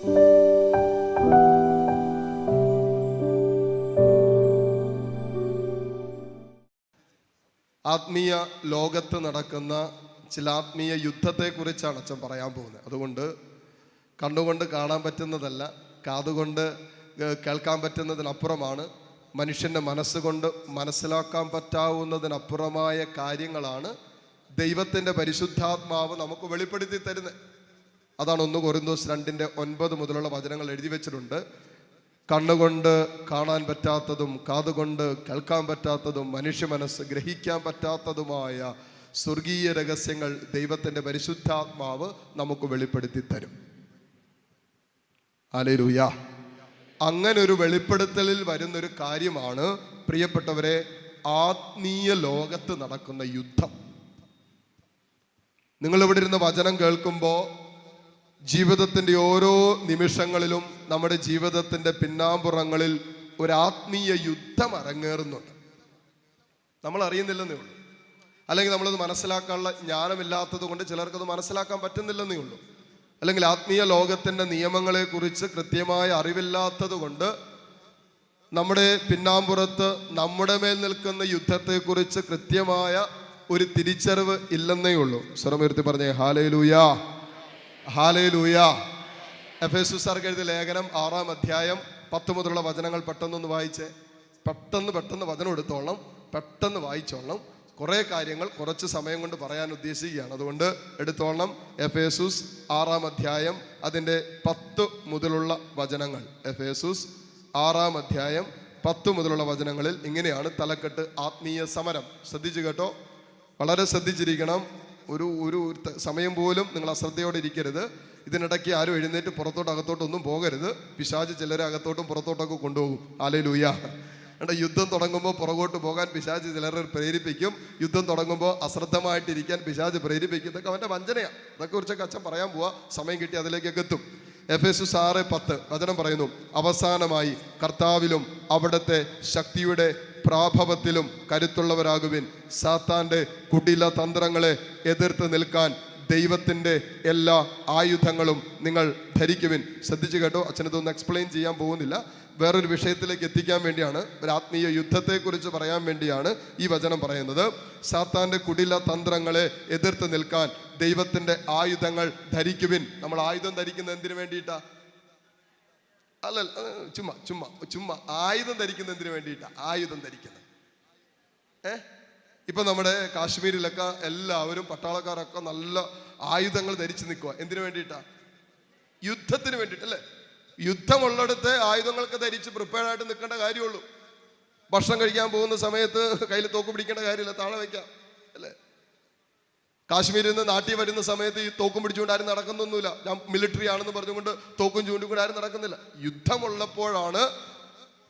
ആത്മീയ ലോകത്ത് നടക്കുന്ന ചില ആത്മീയ യുദ്ധത്തെക്കുറിച്ചാണ് അച്ഛൻ പറയാൻ പോകുന്നത്. അതുകൊണ്ട് കണ്ണുകൊണ്ട് കാണാൻ പറ്റുന്നതല്ല, കാതുകൊണ്ട് കേൾക്കാൻ പറ്റുന്നതിനപ്പുറമാണ്, മനുഷ്യൻ്റെ മനസ്സുകൊണ്ട് മനസ്സിലാക്കാൻ പറ്റാവുന്നതിനപ്പുറമായ കാര്യങ്ങളാണ് ദൈവത്തിൻ്റെ പരിശുദ്ധാത്മാവ് നമുക്ക് വെളിപ്പെടുത്തി തരുന്നത്. അതാണ് 1 കൊരിന്തോസ് 2:9 മുതലുള്ള വചനങ്ങൾ എഴുതി വെച്ചിട്ടുണ്ട്. കണ്ണുകൊണ്ട് കാണാൻ പറ്റാത്തതും കാതുകൊണ്ട് കേൾക്കാൻ പറ്റാത്തതും മനുഷ്യ മനസ്സ് ഗ്രഹിക്കാൻ പറ്റാത്തതുമായ സ്വർഗീയ രഹസ്യങ്ങൾ ദൈവത്തിൻ്റെ പരിശുദ്ധാത്മാവ് നമുക്ക് വെളിപ്പെടുത്തി തരും. ഹല്ലേലൂയ. അങ്ങനെ ഒരു വെളിപ്പെടുത്തലിൽ വരുന്നൊരു കാര്യമാണ് പ്രിയപ്പെട്ടവരെ ആത്മീയ ലോകത്ത് നടക്കുന്ന യുദ്ധം. നിങ്ങളിവിടെ ഇരുന്ന് വചനം കേൾക്കുമ്പോൾ ജീവിതത്തിൻ്റെ ഓരോ നിമിഷങ്ങളിലും നമ്മുടെ ജീവിതത്തിൻ്റെ പിന്നാമ്പുറങ്ങളിൽ ഒരു ആത്മീയ യുദ്ധം അരങ്ങേറുന്നുണ്ട്. നമ്മൾ അറിയുന്നില്ലെന്നേ ഉള്ളൂ, അല്ലെങ്കിൽ നമ്മളത് മനസ്സിലാക്കാനുള്ള ജ്ഞാനമില്ലാത്തത് കൊണ്ട് ചിലർക്കത് മനസ്സിലാക്കാൻ പറ്റുന്നില്ലെന്നേ ഉള്ളൂ, അല്ലെങ്കിൽ ആത്മീയ ലോകത്തിൻ്റെ നിയമങ്ങളെക്കുറിച്ച് കൃത്യമായ അറിവില്ലാത്തത് കൊണ്ട് നമ്മുടെ പിന്നാമ്പുറത്ത് നമ്മുടെ മേൽ നിൽക്കുന്ന യുദ്ധത്തെക്കുറിച്ച് കൃത്യമായ ഒരു തിരിച്ചറിവ് ഇല്ലെന്നേ ഉള്ളൂ. സ്വരമുയർത്തി പറഞ്ഞേ ഹല്ലേലൂയാ, ഹല്ലേലൂയാ. എഫേസ്യർക്ക് എഴുതിയ ലേഖനം 6-ാം അധ്യായം 10 മുതലുള്ള വചനങ്ങൾ പെട്ടെന്നൊന്ന് വായിച്ചേ. പെട്ടെന്ന് വചനം എടുത്തോളണം, പെട്ടെന്ന് വായിച്ചോളണം. കുറേ കാര്യങ്ങൾ കുറച്ച് സമയം കൊണ്ട് പറയാൻ ഉദ്ദേശിക്കുകയാണ്, അതുകൊണ്ട് എടുത്തോളണം. എഫേസ്യസ് 6-ാം അധ്യായം അതിൻ്റെ 10 മുതലുള്ള വചനങ്ങൾ. എഫേസ്യസ് 6-ാം അധ്യായം 10 മുതലുള്ള വചനങ്ങളിൽ ഇങ്ങനെയാണ് തലക്കെട്ട്: ആത്മീയ സമരം. ശ്രദ്ധിച്ചു കേട്ടോ, വളരെ ശ്രദ്ധിച്ചിരിക്കണം. ഒരു സമയം പോലും നിങ്ങൾ അശ്രദ്ധയോടെ ഇരിക്കരുത്. ഇതിനിടയ്ക്ക് ആരും എഴുന്നേറ്റ് അകത്തോട്ടൊന്നും പോകരുത്. പിശാച് ചിലരെ അകത്തോട്ടും പുറത്തോട്ടൊക്കെ കൊണ്ടുപോകും. ഹല്ലേലൂയ. യുദ്ധം തുടങ്ങുമ്പോൾ പുറകോട്ട് പോകാൻ പിശാച് ചിലരെ പ്രേരിപ്പിക്കും. യുദ്ധം തുടങ്ങുമ്പോൾ അശ്രദ്ധമായിട്ടിരിക്കാൻ പിശാച് പ്രേരിപ്പിക്കും. ഇതൊക്കെ അവൻ്റെ വഞ്ചനയാണ്. ഇതൊക്കെ കുറിച്ചൊക്കെ അച്ഛൻ പറയാൻ പോവാ, സമയം കിട്ടി അതിലേക്കൊക്കെ എത്തും. എഫേസ്യസ് 6:10 വചനം പറയുന്നു: അവസാനമായി കർത്താവിലും അവിടുത്തെ ശക്തിയുടെ പ്രാഭവത്തിലും കരുത്തുള്ളവരാകുവിൻ. സാത്താൻ്റെ കുടില തന്ത്രങ്ങളെ എതിർത്ത് നിൽക്കാൻ ദൈവത്തിൻ്റെ എല്ലാ ആയുധങ്ങളും നിങ്ങൾ ധരിക്കുവിൻ. ശ്രദ്ധിച്ചു കേട്ടോ, അച്ഛനതൊന്നും എക്സ്പ്ലെയിൻ ചെയ്യാൻ പോകുന്നില്ല, വേറൊരു വിഷയത്തിലേക്ക് എത്തിക്കാൻ വേണ്ടിയാണ്, ഒരു ആത്മീയ യുദ്ധത്തെക്കുറിച്ച് പറയാൻ വേണ്ടിയാണ് ഈ വചനം പറയുന്നത്. സാത്താൻ്റെ കുടില തന്ത്രങ്ങളെ എതിർത്ത് നിൽക്കാൻ ദൈവത്തിൻ്റെ ആയുധങ്ങൾ ധരിക്കുവിൻ. നമ്മൾ ആയുധം ധരിക്കുന്നത് എന്തിനു വേണ്ടിയിട്ടാ? ചുമ്മാ ആയുധം ധരിക്കുന്നത് എന്തിനു വേണ്ടിയിട്ടാ? ആയുധം ധരിക്കുന്നത് ഇപ്പൊ നമ്മുടെ കാശ്മീരിലൊക്കെ എല്ലാവരും പട്ടാളക്കാരൊക്കെ നല്ല ആയുധങ്ങൾ ധരിച്ചു നിൽക്കുക. എന്തിനു വേണ്ടിയിട്ടാ? യുദ്ധത്തിന് വേണ്ടിയിട്ടല്ലേ? യുദ്ധമുള്ളിടത്ത് ആയുധങ്ങളൊക്കെ ധരിച്ച് പ്രിപ്പയർഡായിട്ട് നിൽക്കേണ്ട കാര്യമുള്ളൂ. ഭക്ഷണം കഴിക്കാൻ പോകുന്ന സമയത്ത് കയ്യിൽ തോക്ക് പിടിക്കേണ്ട കാര്യമില്ല, താഴെ വയ്ക്കാം അല്ലേ? കാശ്മീരിൽ നിന്ന് നാട്ടിൽ വരുന്ന സമയത്ത് ഈ തോക്കും പിടിച്ചുകൊണ്ട് ആരും നടക്കുന്നൊന്നുമില്ല. ഞാൻ മിലിറ്ററി ആണെന്ന് പറഞ്ഞുകൊണ്ട് തോക്കും ചൂണ്ടിക്കൊണ്ട് ആരും നടക്കുന്നില്ല. യുദ്ധമുള്ളപ്പോഴാണ്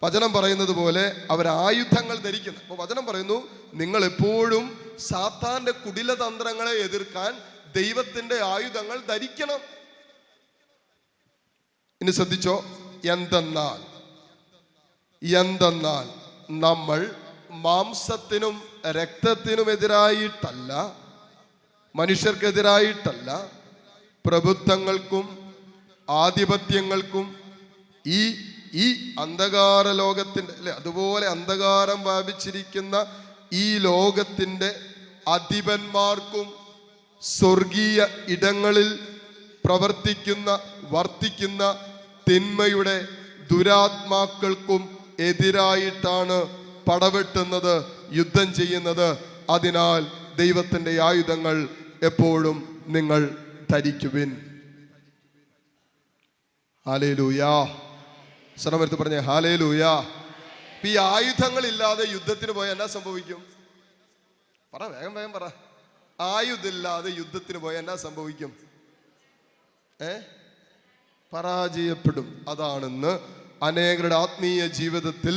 വചനം പറയുന്നത് പോലെ അവർ ആയുധങ്ങൾ ധരിക്കുന്നത്. അപ്പോൾ വചനം പറയുന്നു, നിങ്ങൾ എപ്പോഴും സാത്താന്റെ കുടിലതന്ത്രങ്ങളെ എതിർക്കാൻ ദൈവത്തിന്റെ ആയുധങ്ങൾ ധരിക്കണം. ഇനി ശ്രദ്ധിച്ചോ, എന്തെന്നാൽ നമ്മൾ മാംസത്തിനും രക്തത്തിനുമെതിരായിട്ടല്ല, മനുഷ്യർക്കെതിരായിട്ടല്ല, പ്രഭുത്വങ്ങൾക്കും ആധിപത്യങ്ങൾക്കും ഈ അന്ധകാര ലോകത്തിൻ്റെ അല്ലെ, അതുപോലെ അന്ധകാരം വ്യാപിച്ചിരിക്കുന്ന ഈ ലോകത്തിൻ്റെ അധിപന്മാർക്കും സ്വർഗീയ ഇടങ്ങളിൽ വർത്തിക്കുന്ന തിന്മയുടെ ദുരാത്മാക്കൾക്കും എതിരായിട്ടാണ് പടവെട്ടുന്നത്, യുദ്ധം ചെയ്യുന്നത്. അതിനാൽ ദൈവത്തിൻ്റെ ആയുധങ്ങൾ എപ്പോഴും നിങ്ങൾ ധരിക്കുവിൻ. ഹല്ലേലൂയാ. സ്വരമെടുത്ത് പറഞ്ഞേ ഹല്ലേലൂയാ. ഈ ആയുധങ്ങൾ ഇല്ലാതെ യുദ്ധത്തിന് പോയാൽ എന്നാ സംഭവിക്കും? വേഗം പറ. ആയുധമില്ലാതെ യുദ്ധത്തിന് പോയാൽ എന്നാ സംഭവിക്കും? പരാജയപ്പെടും. അതാണെന്ന് അനേകരുടെ ആത്മീയ ജീവിതത്തിൽ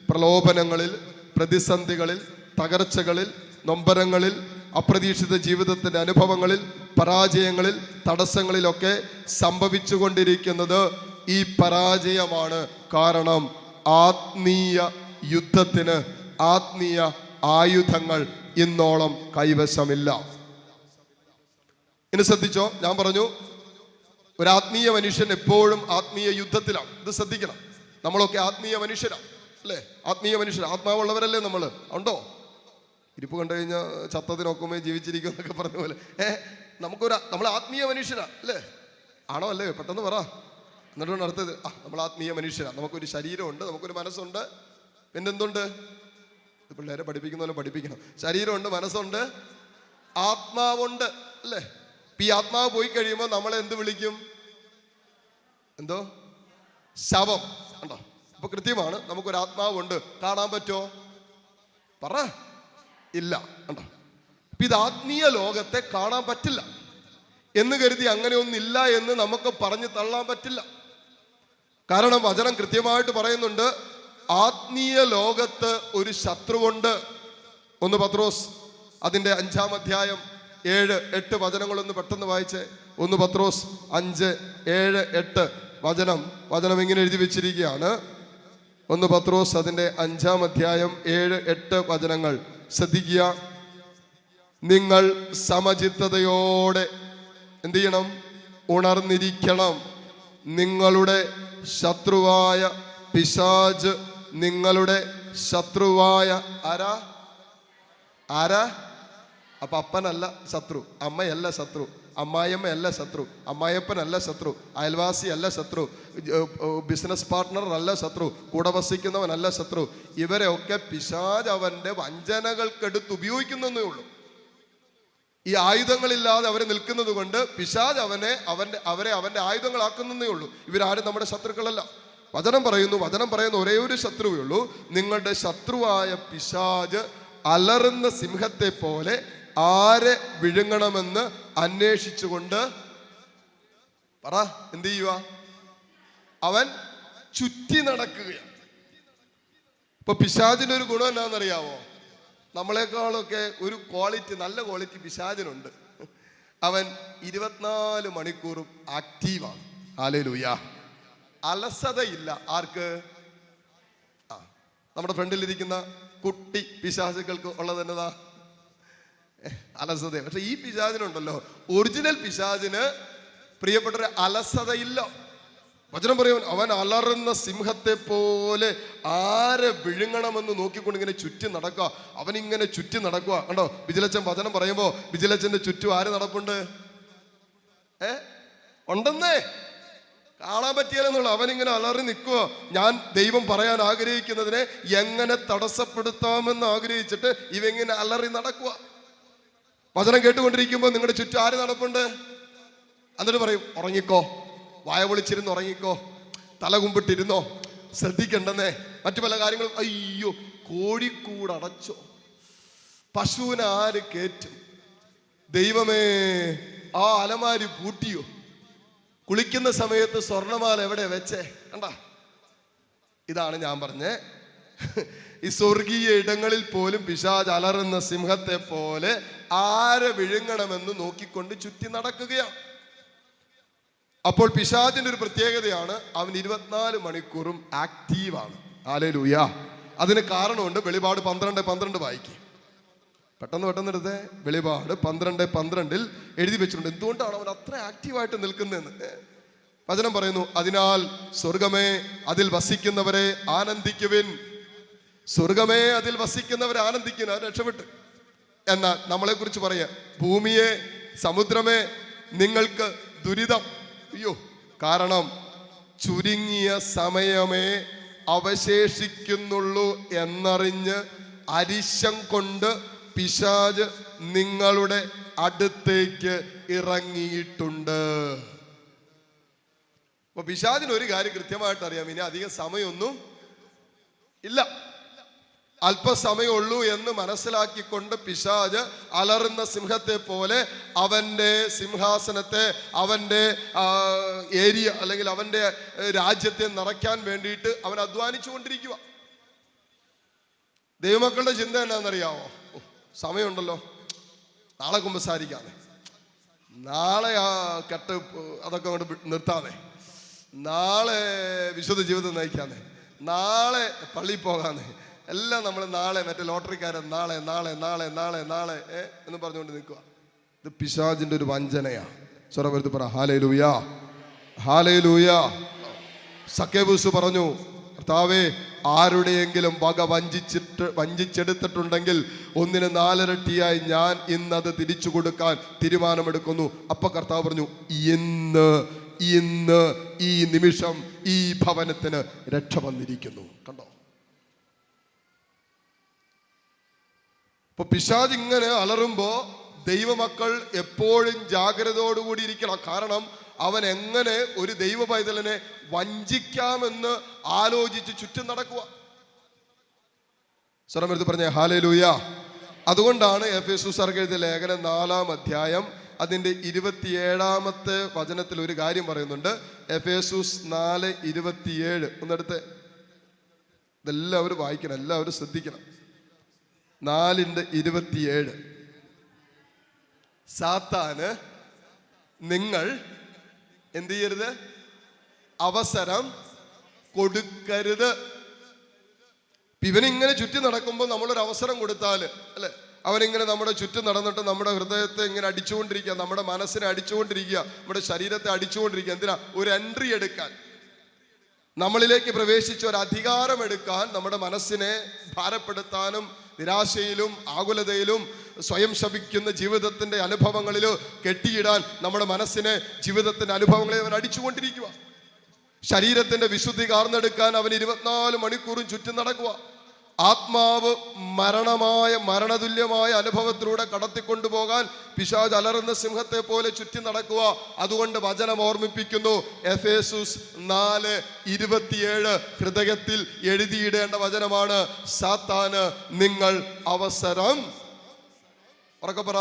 പ്രലോഭനങ്ങളിൽ, പ്രതിസന്ധികളിൽ, തകർച്ചകളിൽ, നൊമ്പരങ്ങളിൽ, അപ്രതീക്ഷിത ജീവിതത്തിൻ്റെ അനുഭവങ്ങളിൽ, പരാജയങ്ങളിൽ, തടസ്സങ്ങളിലൊക്കെ സംഭവിച്ചുകൊണ്ടിരിക്കുന്നത് ഈ പരാജയമാണ്. കാരണം ആത്മീയ യുദ്ധത്തിന് ആത്മീയ ആയുധങ്ങൾ ഇന്നോളം കൈവശമില്ല. ഇനി ശ്രദ്ധിച്ചോ, ഞാൻ പറഞ്ഞു ഒരു ആത്മീയ മനുഷ്യൻ എപ്പോഴും ആത്മീയ യുദ്ധത്തിലാണ്. ഇത് ശ്രദ്ധിക്കണം. നമ്മളൊക്കെ ആത്മീയ മനുഷ്യരാണ്, അല്ലേ? ആത്മീയ മനുഷ്യർ, ആത്മാവുള്ളവരല്ലേ നമ്മൾ? ഉണ്ടോ? ഇരിപ്പ് കണ്ടു കഴിഞ്ഞാൽ ചത്തതിനൊക്കുമേ ജീവിച്ചിരിക്കും എന്നൊക്കെ പറഞ്ഞ പോലെ നമ്മൾ ആത്മീയ മനുഷ്യരാണ്, അല്ലേ? ആണോ അല്ലേ? പെട്ടെന്ന് പറ. എന്നിട്ടാണ് അടുത്തത്, നമ്മൾ ആത്മീയ മനുഷ്യരാണ്. നമുക്കൊരു ശരീരമുണ്ട്, നമുക്കൊരു മനസ്സുണ്ട്, പിന്നെന്തുണ്ട്? പിള്ളേരെ പഠിപ്പിക്കുന്ന പോലെ പഠിപ്പിക്കണം. ശരീരമുണ്ട്, മനസ്സുണ്ട്, ആത്മാവുണ്ട്, അല്ലേ? ഈ ആത്മാവ് പോയി കഴിയുമ്പോൾ നമ്മളെ എന്ത് വിളിക്കും? എന്തോ? ശവം. ഉണ്ടോ? അപ്പൊ കൃത്യമാണ്. നമുക്കൊരു ആത്മാവുണ്ട്. കാണാൻ പറ്റുമോ? പറ. ഇല്ല. ഉണ്ടോ? ഇത് ആത്മീയ ലോകത്തെ കാണാൻ പറ്റില്ല എന്ന് കരുതി അങ്ങനെയൊന്നില്ല എന്ന് നമുക്ക് പറഞ്ഞു തള്ളാൻ പറ്റില്ല. കാരണം വചനം കൃത്യമായിട്ട് പറയുന്നുണ്ട്, ആത്മീയ ലോകത്ത് ഒരു ശത്രുവുണ്ട്. 1 പത്രോസ് അതിന്റെ 5-ാം അധ്യായം 7-8 വചനങ്ങളൊന്ന് പെട്ടെന്ന് വായിച്ചേ. 1 പത്രോസ് 5:7-8 വചനം ഇങ്ങനെ എഴുതി വെച്ചിരിക്കുകയാണ്. 1 പത്രോസ് അതിന്റെ 5-ാം അധ്യായം 7-8 വചനങ്ങൾ ശ്രദ്ധിക്കുക. നിങ്ങൾ സമചിത്തതയോടെ എന്ത് ചെയ്യണം? ഉണർന്നിരിക്കണം. നിങ്ങളുടെ ശത്രുവായ പിശാച്, നിങ്ങളുടെ ശത്രുവായ ആരാ? അപ്പൊ അപ്പനല്ല ശത്രു, അമ്മയല്ല ശത്രു, അമ്മായിയമ്മയല്ല ശത്രു, അമ്മായിയപ്പനല്ല ശത്രു, അയൽവാസി അല്ല ശത്രു, ബിസിനസ് പാർട്ട്ണർ അല്ല ശത്രു, കൂടെ വസിക്കുന്നവനല്ല ശത്രു. ഇവരെ ഒക്കെ പിശാച് അവന്റെ വഞ്ചനകൾക്കെടുത്ത് ഉപയോഗിക്കുന്നേ ഉള്ളൂ. ഈ ആയുധങ്ങളില്ലാതെ അവരെ നിൽക്കുന്നത് കൊണ്ട് പിശാച് അവരെ അവന്റെ ആയുധങ്ങളാക്കുന്നേ ഉള്ളൂ. ഇവരാരും നമ്മുടെ ശത്രുക്കളല്ല. വചനം പറയുന്ന ഒരേ ഒരു ശത്രുവേ ഉള്ളൂ. നിങ്ങളുടെ ശത്രുവായ പിശാച് അലറുന്ന സിംഹത്തെ പോലെ ആരെ വിഴുങ്ങണമെന്ന് അന്വേഷിച്ചുകൊണ്ട് എന്ത് ചെയ്യുക? അവൻ ചുറ്റി നടക്കുകയാണ്. ഇപ്പൊ പിശാചിന്റെ ഒരു ഗുണം എന്നാണെന്നറിയാവോ? നമ്മളെക്കാളൊക്കെ ഒരു നല്ല ക്വാളിറ്റി പിശാചിനുണ്ട്. അവൻ 24 മണിക്കൂറും ആക്റ്റീവാണ്. ഹല്ലേലൂയ. അലസതയില്ല. ആർക്ക്? നമ്മുടെ ഫ്രണ്ടിലിരിക്കുന്ന കുട്ടി പിശാചുക്കൾക്ക് ഉള്ളത് എന്നതാ? അലസത. പക്ഷെ ഈ പിശാചിനുണ്ടല്ലോ, ഒറിജിനൽ പിശാചിന് പ്രിയപ്പെട്ട അലസതയില്ല. വചനം പറയും, അവൻ അലറുന്ന സിംഹത്തെ പോലെ ആരെ വിഴുങ്ങണമെന്ന് നോക്കിക്കൊണ്ട് ഇങ്ങനെ ചുറ്റി നടക്കുക. അവനിങ്ങനെ ചുറ്റി നടക്കുക. കണ്ടോ? വിജിലച്ചൻ വചനം പറയുമ്പോ വിജിലച്ചന്റെ ചുറ്റും ആര് നടപ്പുണ്ട്? ഉണ്ടെന്നേ, കാണാൻ പറ്റിയാലെന്നുള്ള. അവനിങ്ങനെ അലറി നിൽക്കുക. ഞാൻ ദൈവം പറയാൻ ആഗ്രഹിക്കുന്നതിനെ എങ്ങനെ തടസ്സപ്പെടുത്താമെന്ന് ആഗ്രഹിച്ചിട്ട് ഇവങ്ങനെ അലറി നടക്കുക. വചനം കേട്ടുകൊണ്ടിരിക്കുമ്പോൾ നിങ്ങളുടെ ചുറ്റും ആര് നടപ്പുണ്ട്? എന്നിട്ട് പറയും, ഉറങ്ങിക്കോ, വായ പൊളിച്ചിരുന്ന് ഉറങ്ങിക്കോ, തല കുമ്പിട്ടിരുന്നോ, ശ്രദ്ധിക്കണ്ടെന്നേ, മറ്റു പല കാര്യങ്ങളും. അയ്യോ, കോഴിക്കൂട് അടച്ചോ, പശുവിനെ ആര് കേറ്റും, ദൈവമേ ആ അലമാരി പൂട്ടിയോ, കുളിക്കുന്ന സമയത്ത് സ്വർണമാല എവിടെ വെച്ചേ? കണ്ട, ഇതാണ് ഞാൻ പറഞ്ഞേ. ഈ സ്വർഗീയ ഇടങ്ങളിൽ പോലും പിശാച് അലറുന്ന സിംഹത്തെ പോലെ ആരെ വിഴുങ്ങണമെന്ന് നോക്കിക്കൊണ്ട് ചുറ്റി നടക്കുകയാണ്. അപ്പോൾ പിശാചിന്റെ ഒരു പ്രത്യേകതയാണ്, അവൻ 24 മണിക്കൂറും ആക്റ്റീവാണ്. ഹല്ലേലൂയ. അതിന് കാരണമുണ്ട്. വെളിപാട് 12:12 വായിക്കും. പെട്ടെന്ന് എടുത്തേ. വെളിപാട് 12:12 എഴുതി വെച്ചിട്ടുണ്ട് എന്തുകൊണ്ടാണ് അവൻ അത്ര ആക്റ്റീവായിട്ട് നിൽക്കുന്നതെന്ന്. വചനം പറയുന്നു, അതിനാൽ സ്വർഗമേ അതിൽ വസിക്കുന്നവരെ ആനന്ദിക്കുവിൻ. സ്വർഗമേ അതിൽ വസിക്കുന്നവരെ ആനന്ദിക്കുന്നു. അത് രക്ഷപ്പെട്ടു. എന്നാൽ നമ്മളെ കുറിച്ച് പറയാ, ഭൂമിയെ, സമുദ്രമേ, നിങ്ങൾക്ക് ദുരിതം. അയ്യോ, കാരണം ചുരുങ്ങിയ സമയമേ അവശേഷിക്കുന്നുള്ളൂ എന്നറിഞ്ഞ് അരിശം കൊണ്ട് പിശാച് നിങ്ങളുടെ അടുത്തേക്ക് ഇറങ്ങിയിട്ടുണ്ട്. അപ്പൊ പിശാചിന് ഒരു കാര്യം കൃത്യമായിട്ട് അറിയാം, ഇനി അധികം സമയമൊന്നും ഇല്ല, അല്പസമയമുള്ളൂ എന്ന് മനസ്സിലാക്കിക്കൊണ്ട് പിശാച് അലറുന്ന സിംഹത്തെ പോലെ അവന്റെ സിംഹാസനത്തെ, അവന്റെ ഏരിയ അല്ലെങ്കിൽ അവന്റെ രാജ്യത്തെ നിറയ്ക്കാൻ വേണ്ടിയിട്ട് അവൻ അധ്വാനിച്ചു കൊണ്ടിരിക്കുക. ദൈവമക്കളുടെ ചിന്ത എന്നാണെന്നറിയാമോ? സമയമുണ്ടല്ലോ, നാളെ കുമ്പസാരിക്കാതെ, നാളെ ആ കെട്ട് അതൊക്കെ കൊണ്ട് നിർത്താതെ, നാളെ വിശുദ്ധ ജീവിതം നയിക്കാതെ, നാളെ പള്ളിയിൽ പോകാതെ, എല്ലാം നമ്മൾ നാളെ, മറ്റേ ലോട്ടറിക്കാരൻ നാളെ നാളെ നാളെ നാളെ നാളെ എന്ന് പറഞ്ഞുകൊണ്ട് നിൽക്കുക. ഇത് പിശാചിന്റെ ഒരു വഞ്ചനയാ. സ്വരപുരത്ത് പറ ഹല്ലേലൂയ. ഹല്ലേലൂയ. സക്കേബൂസ് പറഞ്ഞു, കർത്താവേ, ആരുടെയെങ്കിലും വക വഞ്ചിച്ചെടുത്തിട്ടുണ്ടെങ്കിൽ 4 ഇരട്ടിയായി ഞാൻ ഇന്നത് തിരിച്ചു കൊടുക്കാൻ തീരുമാനമെടുക്കുന്നു. അപ്പൊ കർത്താവ് പറഞ്ഞു, ഇന്ന് ഈ നിമിഷം ഈ ഭവനത്തിന് രക്ഷ വന്നിരിക്കുന്നു. കണ്ടോ? ഇപ്പൊ പിശാച് ഇങ്ങനെ അലറുമ്പോ ദൈവമക്കൾ എപ്പോഴും ജാഗ്രതയോടുകൂടി ഇരിക്കണം. കാരണം അവൻ എങ്ങനെ ഒരു ദൈവ പൈതലിനെ വഞ്ചിക്കാമെന്ന് ആലോചിച്ച് ചുറ്റും നടക്കുക. സ്വരമെടുത്ത് പറഞ്ഞേ ഹല്ലേലൂയ. അതുകൊണ്ടാണ് എഫെസൂസുകാർക്ക് എഴുതിയ ലേഖനം 4-ാം അധ്യായം അതിൻ്റെ 27-ാമത്തെ വചനത്തിൽ ഒരു കാര്യം പറയുന്നുണ്ട്. എഫെസൂസ് 4:27 ഒന്നെടുത്ത്. ഇതെല്ലാവരും വായിക്കണം, എല്ലാവരും ശ്രദ്ധിക്കണം. 4:27 സാത്താന് നിങ്ങൾ എന്ത് ചെയ്യരുത്? അവസരം കൊടുക്കരുത്. ഇവനിങ്ങനെ ചുറ്റി നടക്കുമ്പോൾ നമ്മളൊരു അവസരം കൊടുത്താൽ, അല്ലെ, അവനിങ്ങനെ നമ്മുടെ ചുറ്റും നടന്നിട്ട് നമ്മുടെ ഹൃദയത്തെ ഇങ്ങനെ അടിച്ചുകൊണ്ടിരിക്കുക, നമ്മുടെ മനസ്സിനെ അടിച്ചുകൊണ്ടിരിക്കുക, നമ്മുടെ ശരീരത്തെ അടിച്ചുകൊണ്ടിരിക്കുക. എന്തിനാ? ഒരു എൻട്രി എടുക്കാൻ, നമ്മളിലേക്ക് പ്രവേശിച്ച ഒരു അധികാരം എടുക്കാൻ, നമ്മുടെ മനസ്സിനെ ഭാരപ്പെടുത്താനും നിരാശയിലും ആകുലതയിലും സ്വയം ശപിക്കുന്ന ജീവിതത്തിന്റെ അനുഭവങ്ങളിലോ കെട്ടിയിടാൻ നമ്മുടെ മനസ്സിനെ, ജീവിതത്തിന്റെ അനുഭവങ്ങളെ അവൻ അടിച്ചുകൊണ്ടിരിക്കുക. ശരീരത്തിന്റെ വിശുദ്ധി കാർന്നെടുക്കാൻ അവൻ 24 മണിക്കൂറും ചുറ്റും നടക്കുക. ആത്മാവ് മരണതുല്യമായ അനുഭവത്തിലൂടെ കടത്തിക്കൊണ്ടുപോകാൻ പിശാച് അലറുന്ന സിംഹത്തെ പോലെ ചുറ്റി നടക്കുക. അതുകൊണ്ട് വചനം ഓർമ്മിപ്പിക്കുന്നു, എഫേസൂസ് 4:27 ഹൃദയത്തിൽ എഴുതിയിടേണ്ട വചനമാണ്. സാത്താന് നിങ്ങൾ അവസരം, ഉറക്കെ പറ,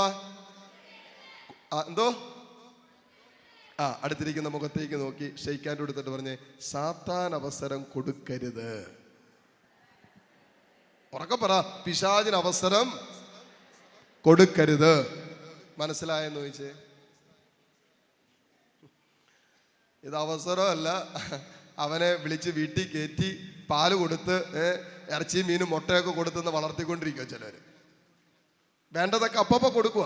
എന്തോ അടുത്തിരിക്കുന്ന മുഖത്തേക്ക് നോക്കി ഷെയ്ക്കാൻ്റെ കൊടുത്തിട്ട് പറഞ്ഞേ, സാത്താൻ അവസരം കൊടുക്കരുത്. ഉറക്കെ പറ, പിശാചിന് അവസരം കൊടുക്കരുത്. മനസ്സിലായെന്ന് ചോദിച്ചേ? ഇത് അവസരമല്ല, അവനെ വിളിച്ച് വീട്ടിൽ കയറ്റി പാല് കൊടുത്ത് ഇറച്ചി മീനും മുട്ടയൊക്കെ കൊടുത്തെന്ന് വളർത്തിക്കൊണ്ടിരിക്കുക ചിലര്. വേണ്ടതൊക്കെ അപ്പപ്പ കൊടുക്കുക.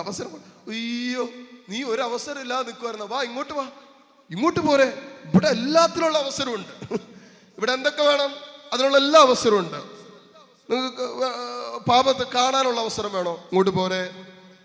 അവസരം, അയ്യോ നീ ഒരു അവസരം ഇല്ലാതെ നിൽക്കുമായിരുന്നു, വാ ഇങ്ങോട്ട് വാ, ഇങ്ങോട്ട് പോരെ, ഇവിടെ എല്ലാത്തിനുള്ള അവസരമുണ്ട്. ഇവിടെ എന്തൊക്കെ വേണം അതിനുള്ള എല്ലാ അവസരമുണ്ട്. നിങ്ങൾക്ക് പാപത്തെ കാണാനുള്ള അവസരം വേണോ? ഇങ്ങോട്ട് പോരെ.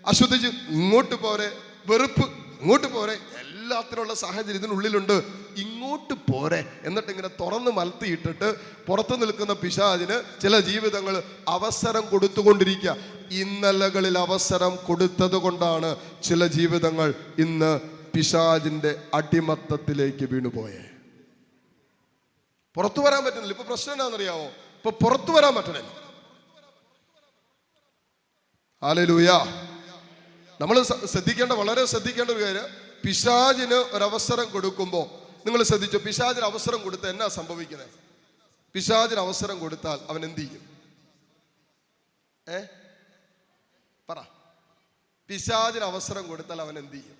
അശുദ്ധിച്ച് ഇങ്ങോട്ട് പോരെ. വെറുപ്പ് ഇങ്ങോട്ട് പോരെ. എല്ലാത്തിനുള്ള സാഹചര്യം ഇതിനുള്ളിലുണ്ട്, ഇങ്ങോട്ട് പോരെ. എന്നിട്ട് ഇങ്ങനെ തുറന്ന് മലത്തിയിട്ടിട്ട് പുറത്തു നിൽക്കുന്ന പിശാചിന് ചില ജീവിതങ്ങൾ അവസരം കൊടുത്തുകൊണ്ടിരിക്കുക. ഇന്നലകളിൽ അവസരം കൊടുത്തത് കൊണ്ടാണ് ചില ജീവിതങ്ങൾ ഇന്ന് പിശാചിന്റെ അടിമത്തത്തിലേക്ക് വീണുപോയേ. പുറത്തു വരാൻ പറ്റുന്നില്ല. ഇപ്പൊ പ്രശ്നം എന്താണെന്നറിയാമോ? ഇപ്പൊ പുറത്തു വരാൻ പറ്റണില്ല. ഹല്ലേലൂയ. നമ്മൾ വളരെ ശ്രദ്ധിക്കേണ്ട ഒരു കാര്യം, പിശാചിന് ഒരവസരം കൊടുക്കുമ്പോൾ നിങ്ങൾ ശ്രദ്ധിച്ചോ, പിശാചിന് അവസരം കൊടുത്താൽ എന്നാ സംഭവിക്കുന്നത്? പിശാചിന് അവസരം കൊടുത്താൽ അവൻ എന്ത് ചെയ്യും? പറ. പിശാചിന് അവസരം കൊടുത്താൽ അവൻ എന്ത് ചെയ്യും?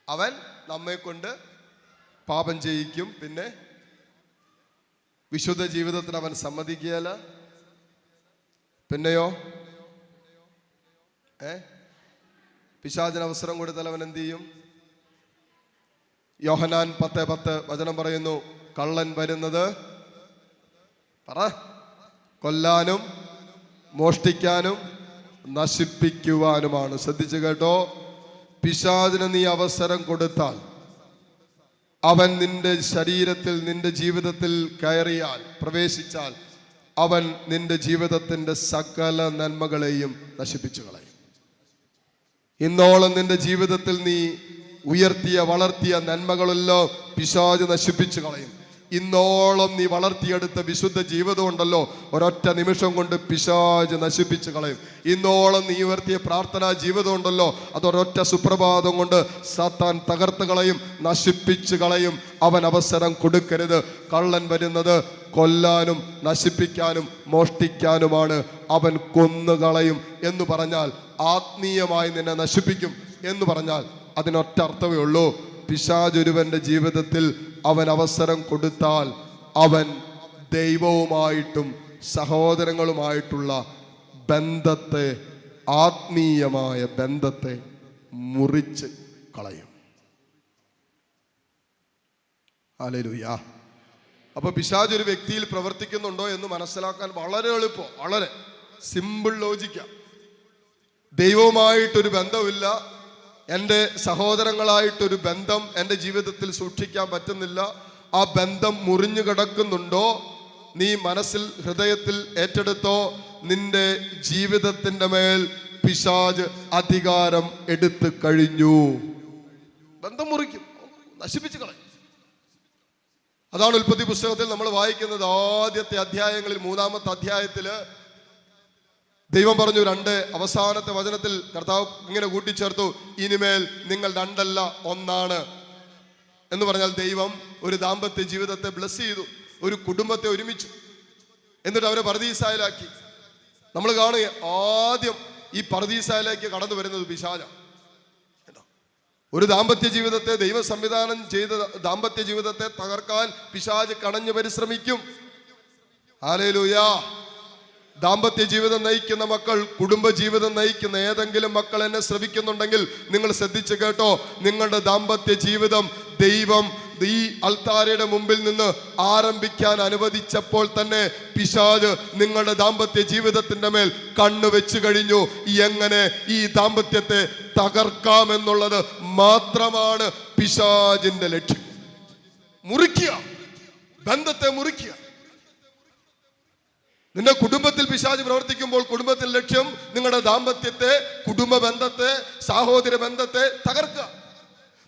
അവൻ നമ്മെ കൊണ്ട് പാപം ചെയ്യിക്കും. പിന്നെ വിശുദ്ധ ജീവിതത്തിന് അവൻ സമ്മതിക്കുകയല്ല. പിന്നെയോ പിശാചിന് അവസരം കൊടുത്താൽ അവൻ എന്ത് ചെയ്യും? യോഹന്നാൻ 10:10 വചനം പറയുന്നു, കള്ളൻ വരുന്നത് പറ കൊല്ലാനും മോഷ്ടിക്കാനും നശിപ്പിക്കുവാനുമാണ്. ശ്രദ്ധിച്ചു കേട്ടോ. പിശാചിന് നീ അവസരം കൊടുത്താൽ, അവൻ നിന്റെ ശരീരത്തിൽ, നിന്റെ ജീവിതത്തിൽ കയറിയാൽ, പ്രവേശിച്ചാൽ, അവൻ നിന്റെ ജീവിതത്തിന്റെ സകല നന്മകളെയും നശിപ്പിച്ചു കളയും. ഇന്നോളം നിന്റെ ജീവിതത്തിൽ നീ ഉയർത്തിയ വളർത്തിയ നന്മകളെല്ലാം പിശാച് നശിപ്പിച്ചു കളയും. ഇന്നോളം നീ വളർത്തിയെടുത്ത വിശുദ്ധ ജീവിതം ഉണ്ടല്ലോ, ഒരൊറ്റ നിമിഷം കൊണ്ട് പിശാച് നശിപ്പിച്ചു കളയും. ഇന്നോളം നീ ഉയർത്തിയ പ്രാർത്ഥനാ ജീവിതം ഉണ്ടല്ലോ, അതൊരൊറ്റ സുപ്രഭാതം കൊണ്ട് സാത്താൻ തകർത്ത് കളയും, നശിപ്പിച്ചു കളയും. അവൻ അവസരം കൊടുക്കരുത്. കള്ളൻ വരുന്നത് കൊല്ലാനും നശിപ്പിക്കാനും മോഷ്ടിക്കാനുമാണ്. അവൻ കൊന്നുകളയും എന്ന് പറഞ്ഞാൽ ആത്മീയമായി നിന്നെ നശിപ്പിക്കും എന്ന് പറഞ്ഞാൽ അതിനൊറ്റ അർത്ഥമേ ഉള്ളൂ. പിശാച് ഒരുവന്റെ ജീവിതത്തിൽ അവൻ അവസരം കൊടുത്താൽ അവൻ ദൈവവുമായിട്ടും സഹോദരങ്ങളുമായിട്ടുള്ള ബന്ധത്തെ, ആത്മീയമായ ബന്ധത്തെ മുറിച്ച് കളയും. ഹല്ലേലൂയ. അപ്പൊ പിശാച് ഒരു വ്യക്തിയിൽ പ്രവർത്തിക്കുന്നുണ്ടോ എന്ന് മനസ്സിലാക്കാൻ വളരെ എളുപ്പം, വളരെ സിമ്പിൾ ലോജിക്കാണ്. ദൈവവുമായിട്ടൊരു ബന്ധമില്ല, എൻ്റെ സഹോദരങ്ങളായിട്ടൊരു ബന്ധം എൻ്റെ ജീവിതത്തിൽ സൂക്ഷിക്കാൻ പറ്റുന്നില്ല, ആ ബന്ധം മുറിഞ്ഞു കിടക്കുന്നുണ്ടോ, നീ മനസ്സിൽ ഹൃദയത്തിൽ ഏറ്റെടുത്തോ, നിന്റെ ജീവിതത്തിൻ്റെ മേൽ പിശാച് അധികാരം എടുത്തു കഴിഞ്ഞു. ബന്ധം മുറിക്കും, നശിപ്പിച്ചു കളയും. അതാണ് ഉൽപ്പത്തി പുസ്തകത്തിൽ നമ്മൾ വായിക്കുന്നത്. ആദ്യത്തെ അധ്യായങ്ങളിൽ 3-ാമത്തെ അധ്യായത്തില് ദൈവം പറഞ്ഞു, അവസാനത്തെ വചനത്തിൽ കർത്താവ് ഇങ്ങനെ കൂട്ടിച്ചേർത്തു, ഇനിമേൽ നിങ്ങൾ 2 അല്ല 1 ആണ് എന്ന് പറഞ്ഞാൽ ദൈവം ഒരു ദാമ്പത്യ ജീവിതത്തെ ബ്ലസ് ചെയ്തു, ഒരു കുടുംബത്തെ ഒരുമിച്ചു, എന്നിട്ട് അവരെ പർദീസായിലാക്കി. നമ്മൾ കാണുക, ആദ്യം ഈ പർദീസായിലേക്ക് കടന്നു വരുന്നത് പിശാചാണ്. ഒരു ദാമ്പത്യ ജീവിതത്തെ, ദൈവം സംവിധാനം ചെയ്ത ദാമ്പത്യ ജീവിതത്തെ തകർക്കാൻ പിശാച് കണഞ്ഞു പരിശ്രമിക്കും. ഹല്ലേലൂയ. ദാമ്പത്യ ജീവിതം നയിക്കുന്ന മക്കൾ, കുടുംബ ജീവിതം നയിക്കുന്ന ഏതെങ്കിലും മക്കൾ എന്നെ ശ്രവിക്കുന്നുണ്ടെങ്കിൽ നിങ്ങൾ ശ്രദ്ധിച്ചു കേട്ടോ, നിങ്ങളുടെ ദാമ്പത്യ ജീവിതം ദൈവം ഈ അൾത്താരയുടെ മുമ്പിൽ നിന്ന് ആരംഭിക്കാൻ അനുവദിച്ചപ്പോൾ തന്നെ പിശാച് നിങ്ങളുടെ ദാമ്പത്യ ജീവിതത്തിന്റെ മേൽ കണ്ണു വെച്ചു കഴിഞ്ഞു. എങ്ങനെ ഈ ദാമ്പത്യത്തെ തകർക്കാമെന്നുള്ളത് മാത്രമാണ് പിശാചിന്റെ ലക്ഷ്യം. മുറിക്കുക, ബന്ധത്തെ മുറിക്കുക. നിന്റെ കുടുംബത്തിൽ പിശാച് പ്രവർത്തിക്കുമ്പോൾ കുടുംബത്തിന്റെ ലക്ഷ്യം നിങ്ങളുടെ ദാമ്പത്യത്തെ, കുടുംബ ബന്ധത്തെ, സഹോദര ബന്ധത്തെ തകർക്കുക.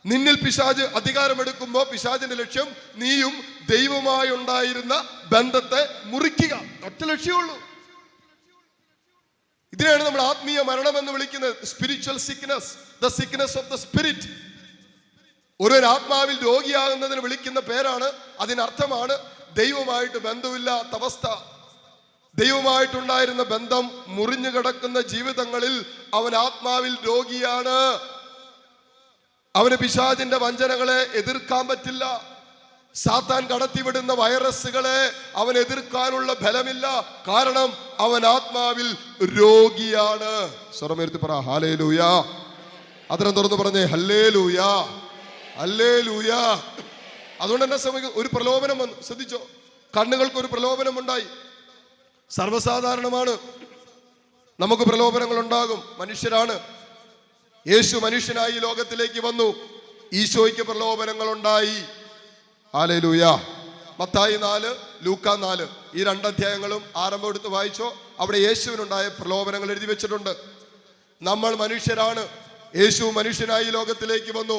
നിന്നിൽ പിശാച് അധികാരമെടുക്കുമ്പോൾ പിശാചിന്റെ ലക്ഷ്യം നീയും ദൈവമായി ഉണ്ടായിരുന്ന ബന്ധത്തെ മുറിക്കുക. ഒറ്റ ലക്ഷ്യമുള്ളൂ. ഇതിനെയാണ് നമ്മൾ ആത്മീയ മരണം എന്ന് വിളിക്കുന്നത്. Spiritual sickness, the sickness of the spirit. ഒരു ആത്മാവിൽ രോഗിയാകുന്നതിന് വിളിക്കുന്ന പേരാണ്, അതിനർത്ഥമാണ് ദൈവമായിട്ട് ബന്ധമില്ലാത്ത അവസ്ഥ. ദൈവമായിട്ടുണ്ടായിരുന്ന ബന്ധം മുറിഞ്ഞു കിടക്കുന്ന ജീവിതങ്ങളിൽ അവൻ ആത്മാവിൽ രോഗിയാണ്. അവന് പിശാചിന്റെ വഞ്ചനകളെ എതിർക്കാൻ പറ്റില്ല. സാത്താൻ കടത്തിവിടുന്ന വൈറസുകളെ അവൻ എതിർക്കാനുള്ള ബലമില്ല. കാരണം അവൻ ആത്മാവിൽ രോഗിയാണ്. സ്വരമേർത്തി പറ ഹല്ലേലൂയ. അതിനെ തുറന്ന് പറഞ്ഞേ ഹല്ലേലൂയ, ഹല്ലേലൂയ. അതുകൊണ്ട് എന്നെ സമയം ഒരു പ്രലോഭനം വന്നു. ശ്രദ്ധിച്ചോ, കണ്ണുകൾക്ക് ഒരു പ്രലോഭനം ഉണ്ടായി. സർവ്വസാധാരണമാണ്, നമുക്ക് പ്രലോഭനങ്ങൾ ഉണ്ടാകും, മനുഷ്യരാണ്. യേശു മനുഷ്യനായി ലോകത്തിലേക്ക് വന്നു, ഈശോയ്ക്ക് പ്രലോഭനങ്ങൾ ഉണ്ടായി. ഹല്ലേലൂയ. മത്തായി 4, ലൂക്കാ 4 ഈ 2 അധ്യായങ്ങളും ആരംഭം എടുത്ത് വായിച്ചോ. അവിടെ യേശുവിനുണ്ടായ പ്രലോഭനങ്ങൾ എഴുതി വെച്ചിട്ടുണ്ട്. നമ്മൾ മനുഷ്യരാണ്, യേശു മനുഷ്യനായി ലോകത്തിലേക്ക് വന്നു,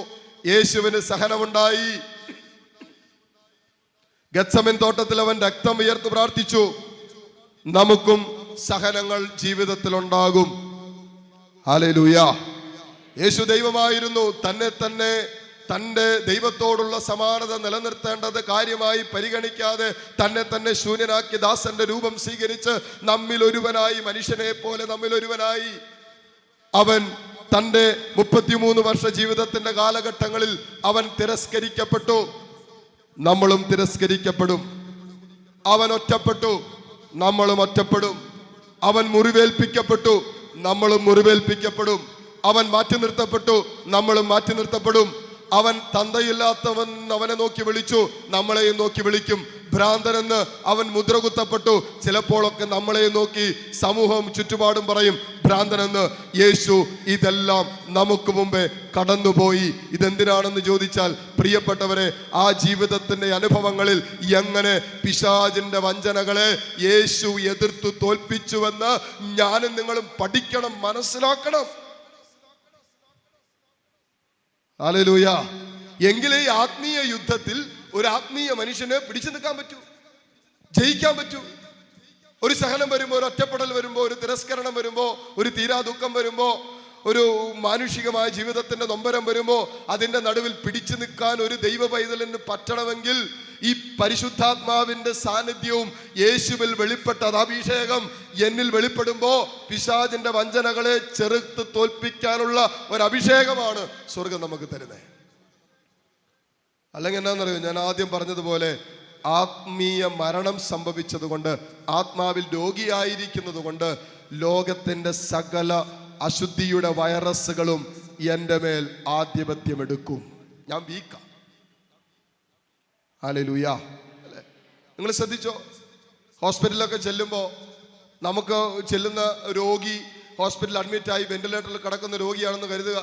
യേശുവിന് സഹനമുണ്ടായി. ഗത്സമൻ തോട്ടത്തിൽ അവൻ രക്തം ഉയർത്ത് പ്രാർത്ഥിച്ചു. നമുക്കും സഹനങ്ങൾ ജീവിതത്തിൽ ഉണ്ടാകും. ഹല്ലേലൂയ. യേശു ദൈവമായിരുന്നു. തന്നെ തൻ്റെ ദൈവത്തോടുള്ള സമാനത നിലനിർത്തേണ്ടത് കാര്യമായി പരിഗണിക്കാതെ തന്നെ ശൂന്യനാക്കി ദാസന്റെ രൂപം സ്വീകരിച്ച് നമ്മിൽ ഒരുവനായി, മനുഷ്യനെ പോലെ നമ്മിൽ ഒരുവനായി അവൻ തൻ്റെ 33 വർഷ ജീവിതത്തിന്റെ കാലഘട്ടങ്ങളിൽ അവൻ തിരസ്കരിക്കപ്പെട്ടു. നമ്മളും തിരസ്കരിക്കപ്പെടും. അവൻ ഒറ്റപ്പെട്ടു, നമ്മളും ഒറ്റപ്പെടും. അവൻ മുറിവേൽപ്പിക്കപ്പെട്ടു, നമ്മളും മുറിവേൽപ്പിക്കപ്പെടും. അവൻ മാറ്റി നിർത്തപ്പെട്ടു, നമ്മളും മാറ്റി നിർത്തപ്പെടും. അവൻ തന്തയില്ലാത്തവൻ അവനെ നോക്കി വിളിച്ചു, നമ്മളെയും നോക്കി വിളിക്കും. ഭ്രാന്തനെന്ന് അവൻ മുദ്ര കുത്തപ്പെട്ടു. ചിലപ്പോഴൊക്കെ നമ്മളെ നോക്കി സമൂഹം ചുറ്റുപാടും പറയും ഭ്രാന്തനെന്ന്. യേശു ഇതെല്ലാം നമുക്ക് മുമ്പേ കടന്നുപോയി. ഇതെന്തിനാണെന്ന് ചോദിച്ചാൽ, പ്രിയപ്പെട്ടവരെ, ആ ജീവിതത്തിന്റെ അനുഭവങ്ങളിൽ എങ്ങനെ പിശാചിന്റെ വഞ്ചനകളെ യേശു എതിർത്തു തോൽപ്പിച്ചുവെന്ന് ഞാനും നിങ്ങളും പഠിക്കണം, മനസ്സിലാക്കണം. ഹല്ലേലൂയ. എങ്കിലേ ഈ ആത്മീയ യുദ്ധത്തിൽ ഒരു ആത്മീയ മനുഷ്യനെ പിടിച്ചു നിൽക്കാൻ പറ്റൂ, ജയിക്കാൻ പറ്റൂ. ഒരു സഹനം വരുമ്പോൾ, ഒരു ഒറ്റപ്പെടൽ വരുമ്പോൾ, ഒരു തിരസ്കരണം വരുമ്പോൾ, ഒരു തീരാ ദുഃഖം വരുമ്പോൾ, ഒരു മാനുഷികമായ ജീവിതത്തിന്റെ നൊമ്പരം വരുമ്പോൾ അതിന്റെ നടുവിൽ പിടിച്ചു നിൽക്കാൻ ഒരു ദൈവ പൈതലിന് പറ്റണമെങ്കിൽ ഈ പരിശുദ്ധാത്മാവിന്റെ സാന്നിധ്യവും യേശുവിൽ വെളിപ്പെട്ട അഭിഷേകം എന്നിൽ വെളിപ്പെടുമ്പോൾ പിശാചിന്റെ വഞ്ചനകളെ ചെറുത്ത് തോൽപ്പിക്കാനുള്ള ഒരു അഭിഷേകമാണ് സ്വർഗം നമുക്ക് തരുന്നത്. അല്ലെങ്കിൽ എന്നാന്നറിയോ, ഞാൻ ആദ്യം പറഞ്ഞതുപോലെ ആത്മീയ മരണം സംഭവിച്ചത് കൊണ്ട്, ആത്മാവിൽ രോഗിയായിരിക്കുന്നത് കൊണ്ട് ലോകത്തിന്റെ സകല അശുദ്ധിയുടെ വൈറസുകളും എൻ്റെ മേൽ ആധിപത്യം എടുക്കും. ഞാൻ വീക്കാം. ഹല്ലേലൂയ. അല്ലേ? നിങ്ങൾ ശ്രദ്ധിച്ചോ, ഹോസ്പിറ്റലിലൊക്കെ ചെല്ലുമ്പോൾ നമുക്ക് ചെല്ലുന്ന രോഗി ഹോസ്പിറ്റലിൽ അഡ്മിറ്റായി വെന്റിലേറ്ററിൽ കിടക്കുന്ന രോഗിയാണെന്ന് കരുതുക,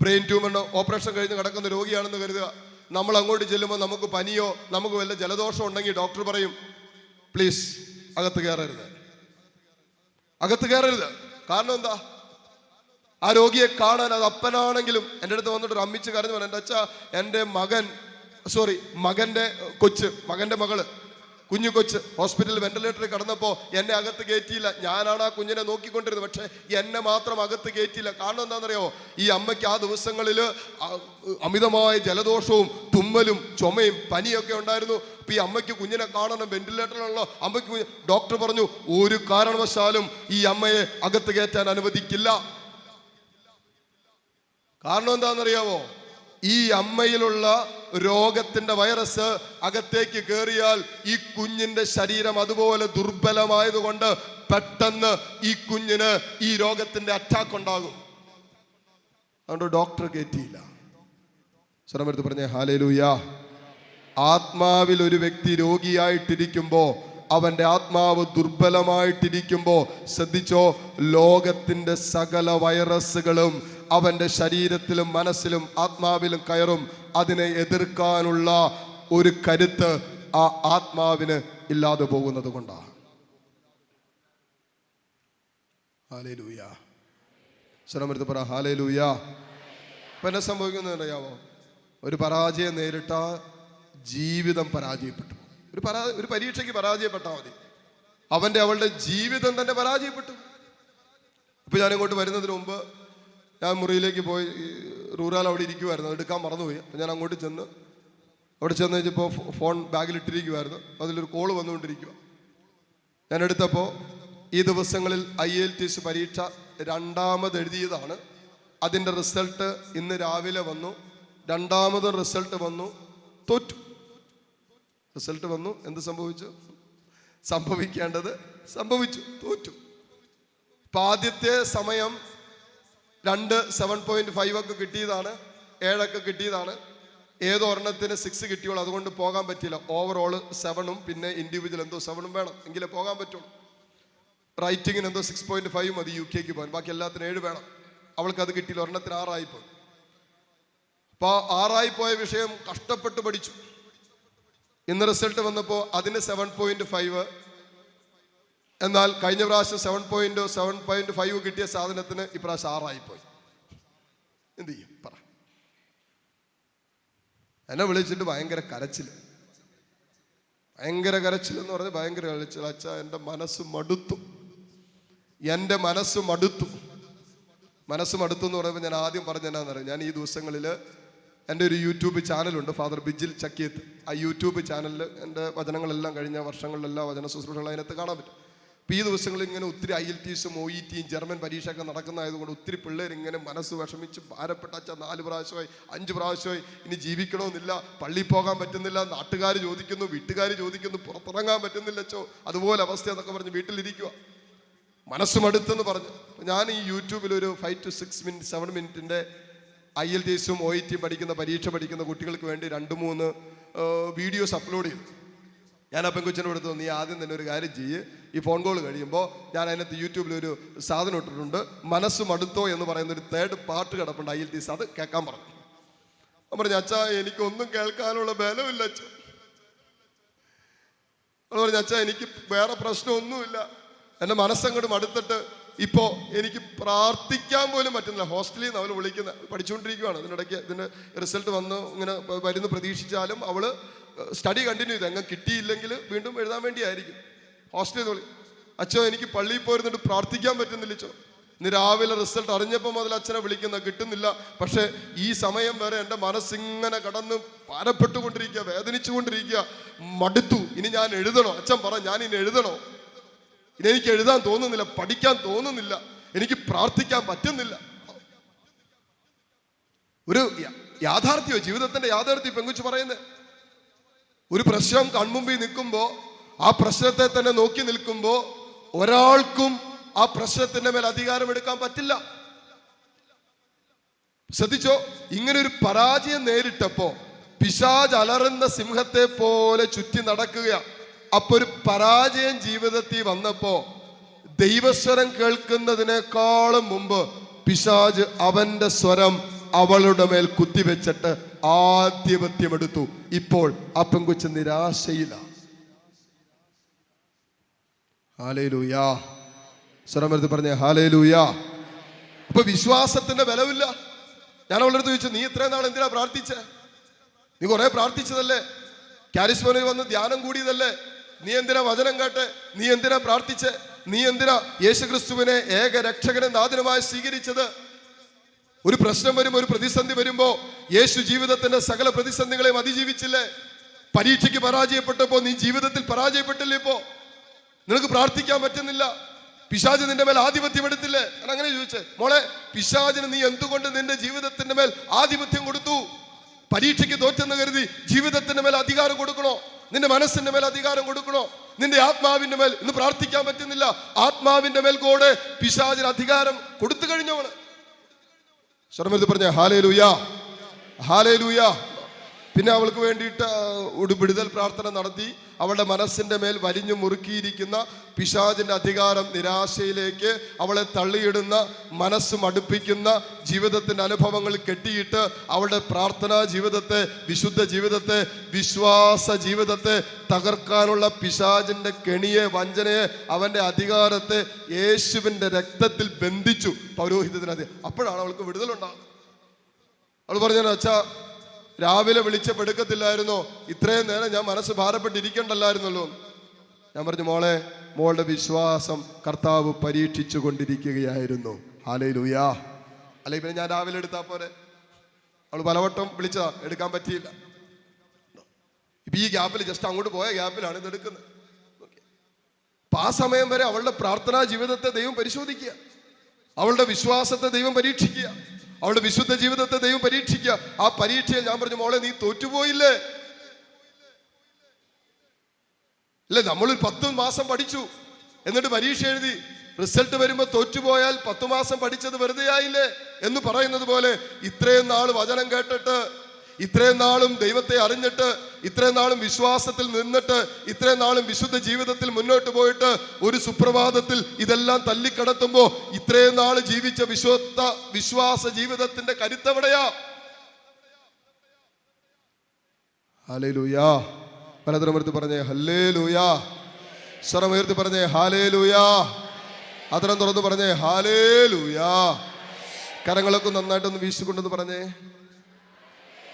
ബ്രെയിൻ ട്യൂമറിന് ഓപ്പറേഷൻ കഴിഞ്ഞ് കിടക്കുന്ന രോഗിയാണെന്ന് കരുതുക. നമ്മൾ അങ്ങോട്ട് ചെല്ലുമ്പോൾ നമുക്ക് പനിയോ നമുക്ക് വല്ല ജലദോഷം ഉണ്ടെങ്കിൽ ഡോക്ടർ പറയും, പ്ലീസ് അകത്ത് കയറരുത്, അകത്ത് കയറരുത്. കാരണം എന്താ? ആ രോഗിയെ കാണാൻ, അത് അപ്പനാണെങ്കിലും എൻ്റെ അടുത്ത് വന്നിട്ട് ഒരു അമ്മിച്ച് കരഞ്ഞു പറഞ്ഞു, എൻ്റെ അച്ഛാ, എൻ്റെ മകൻ്റെ മകള്, കുഞ്ഞു കൊച്ച് ഹോസ്പിറ്റലിൽ വെന്റിലേറ്ററിൽ കിടന്നപ്പോൾ എന്നെ അകത്ത് കയറ്റിയില്ല. ഞാനാണ് ആ കുഞ്ഞിനെ നോക്കിക്കൊണ്ടിരുന്നത്, പക്ഷെ എന്നെ മാത്രം അകത്ത് കയറ്റിയില്ല. കാരണം എന്താണെന്നറിയോ? ഈ അമ്മയ്ക്ക് ആ ദിവസങ്ങളിൽ അമിതമായ ജലദോഷവും തുമ്മലും ചുമയും പനിയൊക്കെ ഉണ്ടായിരുന്നു. അപ്പൊ ഈ അമ്മയ്ക്ക് കുഞ്ഞിനെ കാണണം, വെന്റിലേറ്ററിലുള്ള അമ്മയ്ക്ക് ഡോക്ടർ പറഞ്ഞു, ഒരു കാരണവശാലും ഈ അമ്മയെ അകത്ത് കയറ്റാൻ അനുവദിക്കില്ല. കാരണം എന്താണെന്നറിയാമോ? ഈ അമ്മയിലുള്ള രോഗത്തിന്റെ വൈറസ് അകത്തേക്ക് കയറിയാൽ ഈ കുഞ്ഞിന്റെ ശരീരം അതുപോലെ ദുർബലമായതുകൊണ്ട് പെട്ടെന്ന് ഈ കുഞ്ഞിന് ഈ രോഗത്തിന്റെ അറ്റാക്ക് ഉണ്ടാകും. അതുകൊണ്ട് ഡോക്ടർ കയറ്റിയില്ല. സ്വരമെടുത്ത് പറഞ്ഞേ ഹല്ലേലൂയ. ആത്മാവിൽ ഒരു വ്യക്തി രോഗിയായിട്ടിരിക്കുമ്പോ, അവന്റെ ആത്മാവ് ദുർബലമായിട്ടിരിക്കുമ്പോ, ശ്രദ്ധിച്ചോ, ലോകത്തിന്റെ സകല വൈറസുകളും അവന്റെ ശരീരത്തിലും മനസ്സിലും ആത്മാവിലും കയറും. അതിനെ എതിർക്കാനുള്ള ഒരു കരുത്ത് ആ ആത്മാവിന് ഇല്ലാതെ പോകുന്നത് കൊണ്ടാണ്. ഹല്ലേലൂയ. സ്വരമെടുത്ത് പറ ഹല്ലേലൂയ. ഇപ്പൊ എന്നെ സംഭവിക്കുന്നത് അറിയാമോ? ഒരു പരാജയം നേരിട്ട ജീവിതം പരാജയപ്പെട്ടു. ഒരു പരീക്ഷയ്ക്ക് പരാജയപ്പെട്ടാൽ മതി, അവളുടെ ജീവിതം തന്നെ പരാജയപ്പെട്ടു. ഇപ്പൊ ഞാൻ ഇങ്ങോട്ട് വരുന്നതിന് മുമ്പ് ഞാൻ മുറിയിലേക്ക് പോയി, റൂറാൽ അവിടെ ഇരിക്കുമായിരുന്നു, എടുക്കാൻ മറന്നുപോയി. അപ്പം ഞാൻ അങ്ങോട്ട് ചെന്ന് അവിടെ ചെന്ന് കഴിഞ്ഞപ്പോൾ ഫോൺ ബാഗിലിട്ടിരിക്കുമായിരുന്നു. അതിലൊരു കോള് വന്നുകൊണ്ടിരിക്കുക. ഞാൻ എടുത്തപ്പോൾ ഈ ദിവസങ്ങളിൽ IELTS പരീക്ഷ രണ്ടാമത് എഴുതിയതാണ്. അതിൻ്റെ റിസൾട്ട് ഇന്ന് രാവിലെ വന്നു. രണ്ടാമത് റിസൾട്ട് വന്നു, തോറ്റു. റിസൾട്ട് വന്നു, എന്ത് സംഭവിച്ചു? സംഭവിക്കേണ്ടത് സംഭവിച്ചു, തോറ്റു. ഇപ്പം ആദ്യത്തെ സമയം 7.5 ഒക്കെ കിട്ടിയതാണ്, 7 ഒക്കെ കിട്ടിയതാണ്. ഏതോ ഒരെണ്ണത്തിന് 6 കിട്ടിയുള്ളൂ, അതുകൊണ്ട് പോകാൻ പറ്റില്ല. ഓവറോൾ 7ഉം പിന്നെ ഇൻഡിവിജ്വൽ എന്തോ 7ഉം വേണം, എങ്കിലേ പോകാൻ പറ്റുള്ളൂ. റൈറ്റിങ്ങിന് എന്തോ 6.5 മതി UK പോകാൻ, ബാക്കി എല്ലാത്തിനും 7 വേണം. അവൾക്ക് അത് കിട്ടിയില്ല, ഒരെണ്ണത്തിന് 6 അപ്പോൾ 6 പോയ വിഷയം കഷ്ടപ്പെട്ട് പഠിച്ചു. ഇന്ന് റിസൾട്ട് വന്നപ്പോൾ അതിന് 7.5, എന്നാൽ കഴിഞ്ഞ പ്രാവശ്യം 7.5 കിട്ടിയ സാധനത്തിന് ഇപ്രാവശ്യം 6 എന്ത് ചെയ്യും പറ? എന്നെ വിളിച്ചിട്ട് ഭയങ്കര കരച്ചിൽ എന്ന് പറഞ്ഞ് ഭയങ്കര കരച്ചിൽ. അച്ഛാ, എൻ്റെ മനസ്സ് മടുത്തു എന്ന് പറയുമ്പോൾ ഞാൻ ആദ്യം പറഞ്ഞെന്നാന്നറിയാം. ഞാൻ ഈ ദിവസങ്ങളിൽ എൻ്റെ ഒരു യൂട്യൂബ് ചാനലുണ്ട്, ഫാദർ ബിജിൽ ചക്കിയത്ത്. ആ യൂട്യൂബ് ചാനലിൽ എൻ്റെ വചനങ്ങളെല്ലാം കഴിഞ്ഞ വർഷങ്ങളിലെല്ലാം വചന ശുശ്രൂഷകൾ അതിനകത്ത് കാണാൻ പറ്റും. അപ്പോൾ ഈ ദിവസങ്ങളിൽ ഇങ്ങനെ ഒത്തിരി IELTSും OETയും ജർമ്മൻ പരീക്ഷയൊക്കെ നടക്കുന്നതായതുകൊണ്ട് ഒത്തിരി പിള്ളേർ ഇങ്ങനെ മനസ്സ് വിഷമിച്ച് ഭാരപ്പെട്ട, അച്ഛാ 4 പ്രാവശ്യമായി 5 പ്രാവശ്യമായി ഇനി ജീവിക്കണമെന്നില്ല, പള്ളിയിൽ പോകാൻ പറ്റുന്നില്ല, നാട്ടുകാർ ചോദിക്കുന്നു, വീട്ടുകാർ ചോദിക്കുന്നു, പുറത്തിറങ്ങാൻ പറ്റുന്നില്ല അച്ചോ, അതുപോലെ അവസ്ഥ എന്നൊക്കെ പറഞ്ഞ് വീട്ടിലിരിക്കുക, മനസ്സും അടുത്തെന്ന് പറഞ്ഞു. ഞാൻ ഈ യൂട്യൂബിൽ ഒരു 5 to 6 minutes 7 മിനിറ്റിൻ്റെ IELTSും OETയും പരീക്ഷ പഠിക്കുന്ന കുട്ടികൾക്ക് വേണ്ടി 2-3 വീഡിയോസ് അപ്ലോഡ് ചെയ്തു. ഞാൻ ആ പെൺകൊച്ചിനോട് എടുത്തു, നീ ആദ്യം തന്നെ ഒരു കാര്യം ചെയ്യ്, ഈ ഫോൺ കോൾ കഴിയുമ്പോൾ ഞാൻ അതിനകത്ത് യൂട്യൂബിൽ ഒരു സാധനം ഇട്ടിട്ടുണ്ട്, മനസ്സ് മടുത്തോ എന്ന് പറയുന്ന ഒരു 3rd പാർട്ട് കിടപ്പുണ്ട് IELTS, അത് കേൾക്കാൻ പറഞ്ഞു. ഞാൻ പറഞ്ഞു, അച്ഛാ എനിക്കൊന്നും കേൾക്കാനുള്ള ബലമില്ല അച്ഛാ. അവൾ പറഞ്ഞു, അച്ഛാ എനിക്ക് വേറെ പ്രശ്നമൊന്നുമില്ല, എൻ്റെ മനസ്സങ്ങോട്ട് മടുത്തിട്ട് ഇപ്പോൾ എനിക്ക് പ്രാർത്ഥിക്കാൻ പോലും പറ്റുന്നില്ല. ഹോസ്റ്റലിൽ നിന്ന് അവൾ വിളിക്കുന്ന പഠിച്ചുകൊണ്ടിരിക്കുകയാണ്. ഇതിനിടയ്ക്ക് ഇതിൻ്റെ റിസൾട്ട് വന്ന് ഇങ്ങനെ വരുന്നു പ്രതീക്ഷിച്ചാലും അവൾ സ്റ്റഡി കണ്ടിന്യൂ ചെയ്ത്, അങ്ങ് കിട്ടിയില്ലെങ്കിൽ വീണ്ടും എഴുതാൻ വേണ്ടിയായിരിക്കും. ഹോസ്റ്റലിൽ നിന്ന് വിളി, അച്ഛോ എനിക്ക് പള്ളിയിൽ പോയിരുന്നിട്ട് പ്രാർത്ഥിക്കാൻ പറ്റുന്നില്ല അച്ഛോ. ഇന്ന് രാവിലെ റിസൾട്ട് അറിഞ്ഞപ്പോൾ മുതൽ അച്ഛനെ വിളിക്കുന്ന, കിട്ടുന്നില്ല, പക്ഷേ ഈ സമയം വരെ എൻ്റെ മനസ്സിങ്ങനെ കടന്ന് ഭാരപ്പെട്ടുകൊണ്ടിരിക്കുക, വേദനിച്ചുകൊണ്ടിരിക്കുക, മടുത്തു, ഇനി ഞാൻ എഴുതണോ അച്ഛൻ പറ, ഞാൻ ഇനി എഴുതണോ, ഇനി എനിക്ക് എഴുതാൻ തോന്നുന്നില്ല, പഠിക്കാൻ തോന്നുന്നില്ല, എനിക്ക് പ്രാർത്ഥിക്കാൻ പറ്റുന്നില്ല. ഒരു യാഥാർത്ഥ്യമോ, ജീവിതത്തിന്റെ യാഥാർത്ഥ്യം പെങ്കുച്ച് പറയുന്നത്. ഒരു പ്രശ്നം കൺമുമ്പിൽ നിൽക്കുമ്പോൾ ആ പ്രശ്നത്തെ തന്നെ നോക്കി നിൽക്കുമ്പോൾ ഒരാൾക്കും ആ പ്രശ്നത്തിന്റെ മേൽ അധികാരം എടുക്കാൻ പറ്റില്ല. ശ്രദ്ധിച്ചോ, ഇങ്ങനെ ഒരു പരാജയം നേരിട്ടപ്പോ പിശാച് അലറുന്ന സിംഹത്തെ പോലെ ചുറ്റി നടക്കുക. അപ്പൊ ഒരു പരാജയം ജീവിതത്തിൽ വന്നപ്പോ ദൈവസ്വരം കേൾക്കുന്നതിനേക്കാളും മുമ്പ് പിശാച് അവന്റെ സ്വരം അവളുടെ മേൽ കുത്തിവെച്ചിട്ട് ആധിപത്യം എടുത്തു. ഇപ്പോൾ ആ പെങ്കൊച്ച് നിരാശയിലാണ്. ഹല്ലേലൂയാ. സ്വരം എടുത്ത് പറഞ്ഞേ ഹല്ലേലൂയാ. അപ്പൊ വിശ്വാസത്തിന്റെ ബലമില്ല. ഞാൻ അവളുടെ അടുത്ത് ചോദിച്ചു, നീ ഇത്രയും നാൾ എന്തിനാ പ്രാർത്ഥിച്ചേ? നീ കുറെ പ്രാർത്ഥിച്ചതല്ലേ? കാരിസ്മോനിൽ വന്ന് ധ്യാനം കൂടിയതല്ലേ? നീ എന്തിനാ വചനം കേട്ടെ? നീ എന്തിനാ പ്രാർത്ഥിച്ചേ? നീ എന്തിനാ യേശുക്രിസ്തുവിനെ ഏക രക്ഷകനും നാഥനുമായി സ്വീകരിച്ചത്? ഒരു പ്രശ്നം വരുമ്പോ, ഒരു പ്രതിസന്ധി വരുമ്പോ യേശു ജീവിതത്തിന്റെ സകല പ്രതിസന്ധികളെയും അതിജീവിച്ചില്ലേ? പരീക്ഷയ്ക്ക് പരാജയപ്പെട്ടപ്പോ നീ ജീവിതത്തിൽ പരാജയപ്പെട്ടില്ലേ? ഇപ്പോ നിനക്ക് പ്രാർത്ഥിക്കാൻ പറ്റുന്നില്ല. പിശാച് നിന്റെ മേൽ ആധിപത്യം എടുത്തില്ലേ? ഞാൻ അങ്ങനെ ചോദിച്ചേ, മോളെ, പിശാചിന് നീ എന്തുകൊണ്ട് നിന്റെ ജീവിതത്തിന്റെ മേൽ ആധിപത്യം കൊടുത്തു? പരീക്ഷയ്ക്ക് തോറ്റെന്ന് കരുതി ജീവിതത്തിന്റെ മേൽ അധികാരം കൊടുക്കണോ? നിന്റെ മനസ്സിന്റെ മേൽ അധികാരം കൊടുക്കണോ? നിന്റെ ആത്മാവിന്റെ മേൽ ഇന്ന് പ്രാർത്ഥിക്കാൻ പറ്റുന്നില്ല. ആത്മാവിന്റെ മേൽ കൂടെ പിശാചിന് അധികാരം കൊടുത്തു കഴിഞ്ഞവള്. ശ്രമത്തിൽ പറഞ്ഞ ഹല്ലേലൂയാ, ഹല്ലേലൂയാ. പിന്നെ അവൾക്ക് വേണ്ടിയിട്ട് വിടുതൽ പ്രാർത്ഥന നടത്തി. അവളുടെ മനസ്സിന്റെ മേൽ വലിഞ്ഞു മുറുക്കിയിരിക്കുന്ന പിശാചിന്റെ അധികാരം, നിരാശയിലേക്ക് അവളെ തള്ളിയിടുന്ന, മനസ്സ് മടുപ്പിക്കുന്ന ജീവിതത്തിന്റെ അനുഭവങ്ങൾ കെട്ടിയിട്ട് അവളുടെ പ്രാർത്ഥനാ ജീവിതത്തെ, വിശുദ്ധ ജീവിതത്തെ, വിശ്വാസ ജീവിതത്തെ തകർക്കാനുള്ള പിശാചിന്റെ കെണിയെ, വഞ്ചനയെ, അവന്റെ അധികാരത്തെ യേശുവിന്റെ രക്തത്തിൽ ബന്ധിച്ചു പൗരോഹിത്യത്തിന്. അപ്പോഴാണ് അവൾക്ക് വിടുതലുണ്ടാകുന്നത്. അവൾ പറഞ്ഞു, അച്ഛാ, രാവിലെ വിളിച്ചപ്പോൾ എടുക്കത്തില്ലായിരുന്നോ? ഇത്രയും നേരം ഞാൻ മനസ്സ് ഭാരപ്പെട്ടിരിക്കണ്ടല്ലായിരുന്നല്ലോ. ഞാൻ പറഞ്ഞു, മോളുടെ വിശ്വാസം കർത്താവ് പരീക്ഷിച്ചു കൊണ്ടിരിക്കുകയായിരുന്നു. ഹല്ലേലൂയാ. അല്ലെങ്കിൽ പിന്നെ ഞാൻ രാവിലെ എടുത്താൽ പോരെ? അവൾ പലവട്ടം വിളിച്ചതാ, എടുക്കാൻ പറ്റിയില്ല. ഇപ്പൊ ഈ ഗ്യാപ്പിൽ, ജസ്റ്റ് അങ്ങോട്ട് പോയ ഗ്യാപ്പിലാണ് ഇത് എടുക്കുന്നത്. അപ്പൊ ആ സമയം വരെ അവളുടെ പ്രാർത്ഥനാ ജീവിതത്തെ ദൈവം പരിശോധിക്കുക, അവളുടെ വിശ്വാസത്തെ ദൈവം പരീക്ഷിക്കുക, അവളുടെ വിശുദ്ധ ജീവിതത്തെ ദൈവം പരീക്ഷിക്കുക. ആ പരീക്ഷയിൽ ഞാൻ പറഞ്ഞു, മോളെ, നീ തോറ്റുപോയില്ലേ? അല്ലേ, നമ്മളൊരു 10 മാസം പഠിച്ചു, എന്നിട്ട് പരീക്ഷ എഴുതി, റിസൾട്ട് വരുമ്പോ തോറ്റുപോയാൽ 10 മാസം പഠിച്ചത് വെറുതെ ആയില്ലേ എന്ന് പറയുന്നത് പോലെ ഇത്രയും നാൾ വചനം കേട്ടിട്ട്, ഇത്രയും നാളും ദൈവത്തെ അറിഞ്ഞിട്ട്, ഇത്രയും നാളും വിശ്വാസത്തിൽ നിന്നിട്ട്, ഇത്രയും നാളും വിശുദ്ധ ജീവിതത്തിൽ മുന്നോട്ട് പോയിട്ട് ഒരു സുപ്രഭാതത്തിൽ ഇതെല്ലാം തല്ലിക്കടത്തുമ്പോ ഇത്രയും നാൾ ജീവിച്ച വിശ്വാസ ജീവിതത്തിന്റെ കരുത്തെവിടെയാ? ഹല്ലേലൂയാ. പലതരമെടുത്ത് പറഞ്ഞേ ഹല്ലേലൂയാ. സ്വരമുയർത്തി പറഞ്ഞേ ഹല്ലേലൂയാ. അതരം തുറന്ന് പറഞ്ഞേ ഹല്ലേലൂയാ. കരങ്ങളൊക്കെ നന്നായിട്ടൊന്ന് വീശിക്കൊണ്ടെന്ന് പറഞ്ഞേ.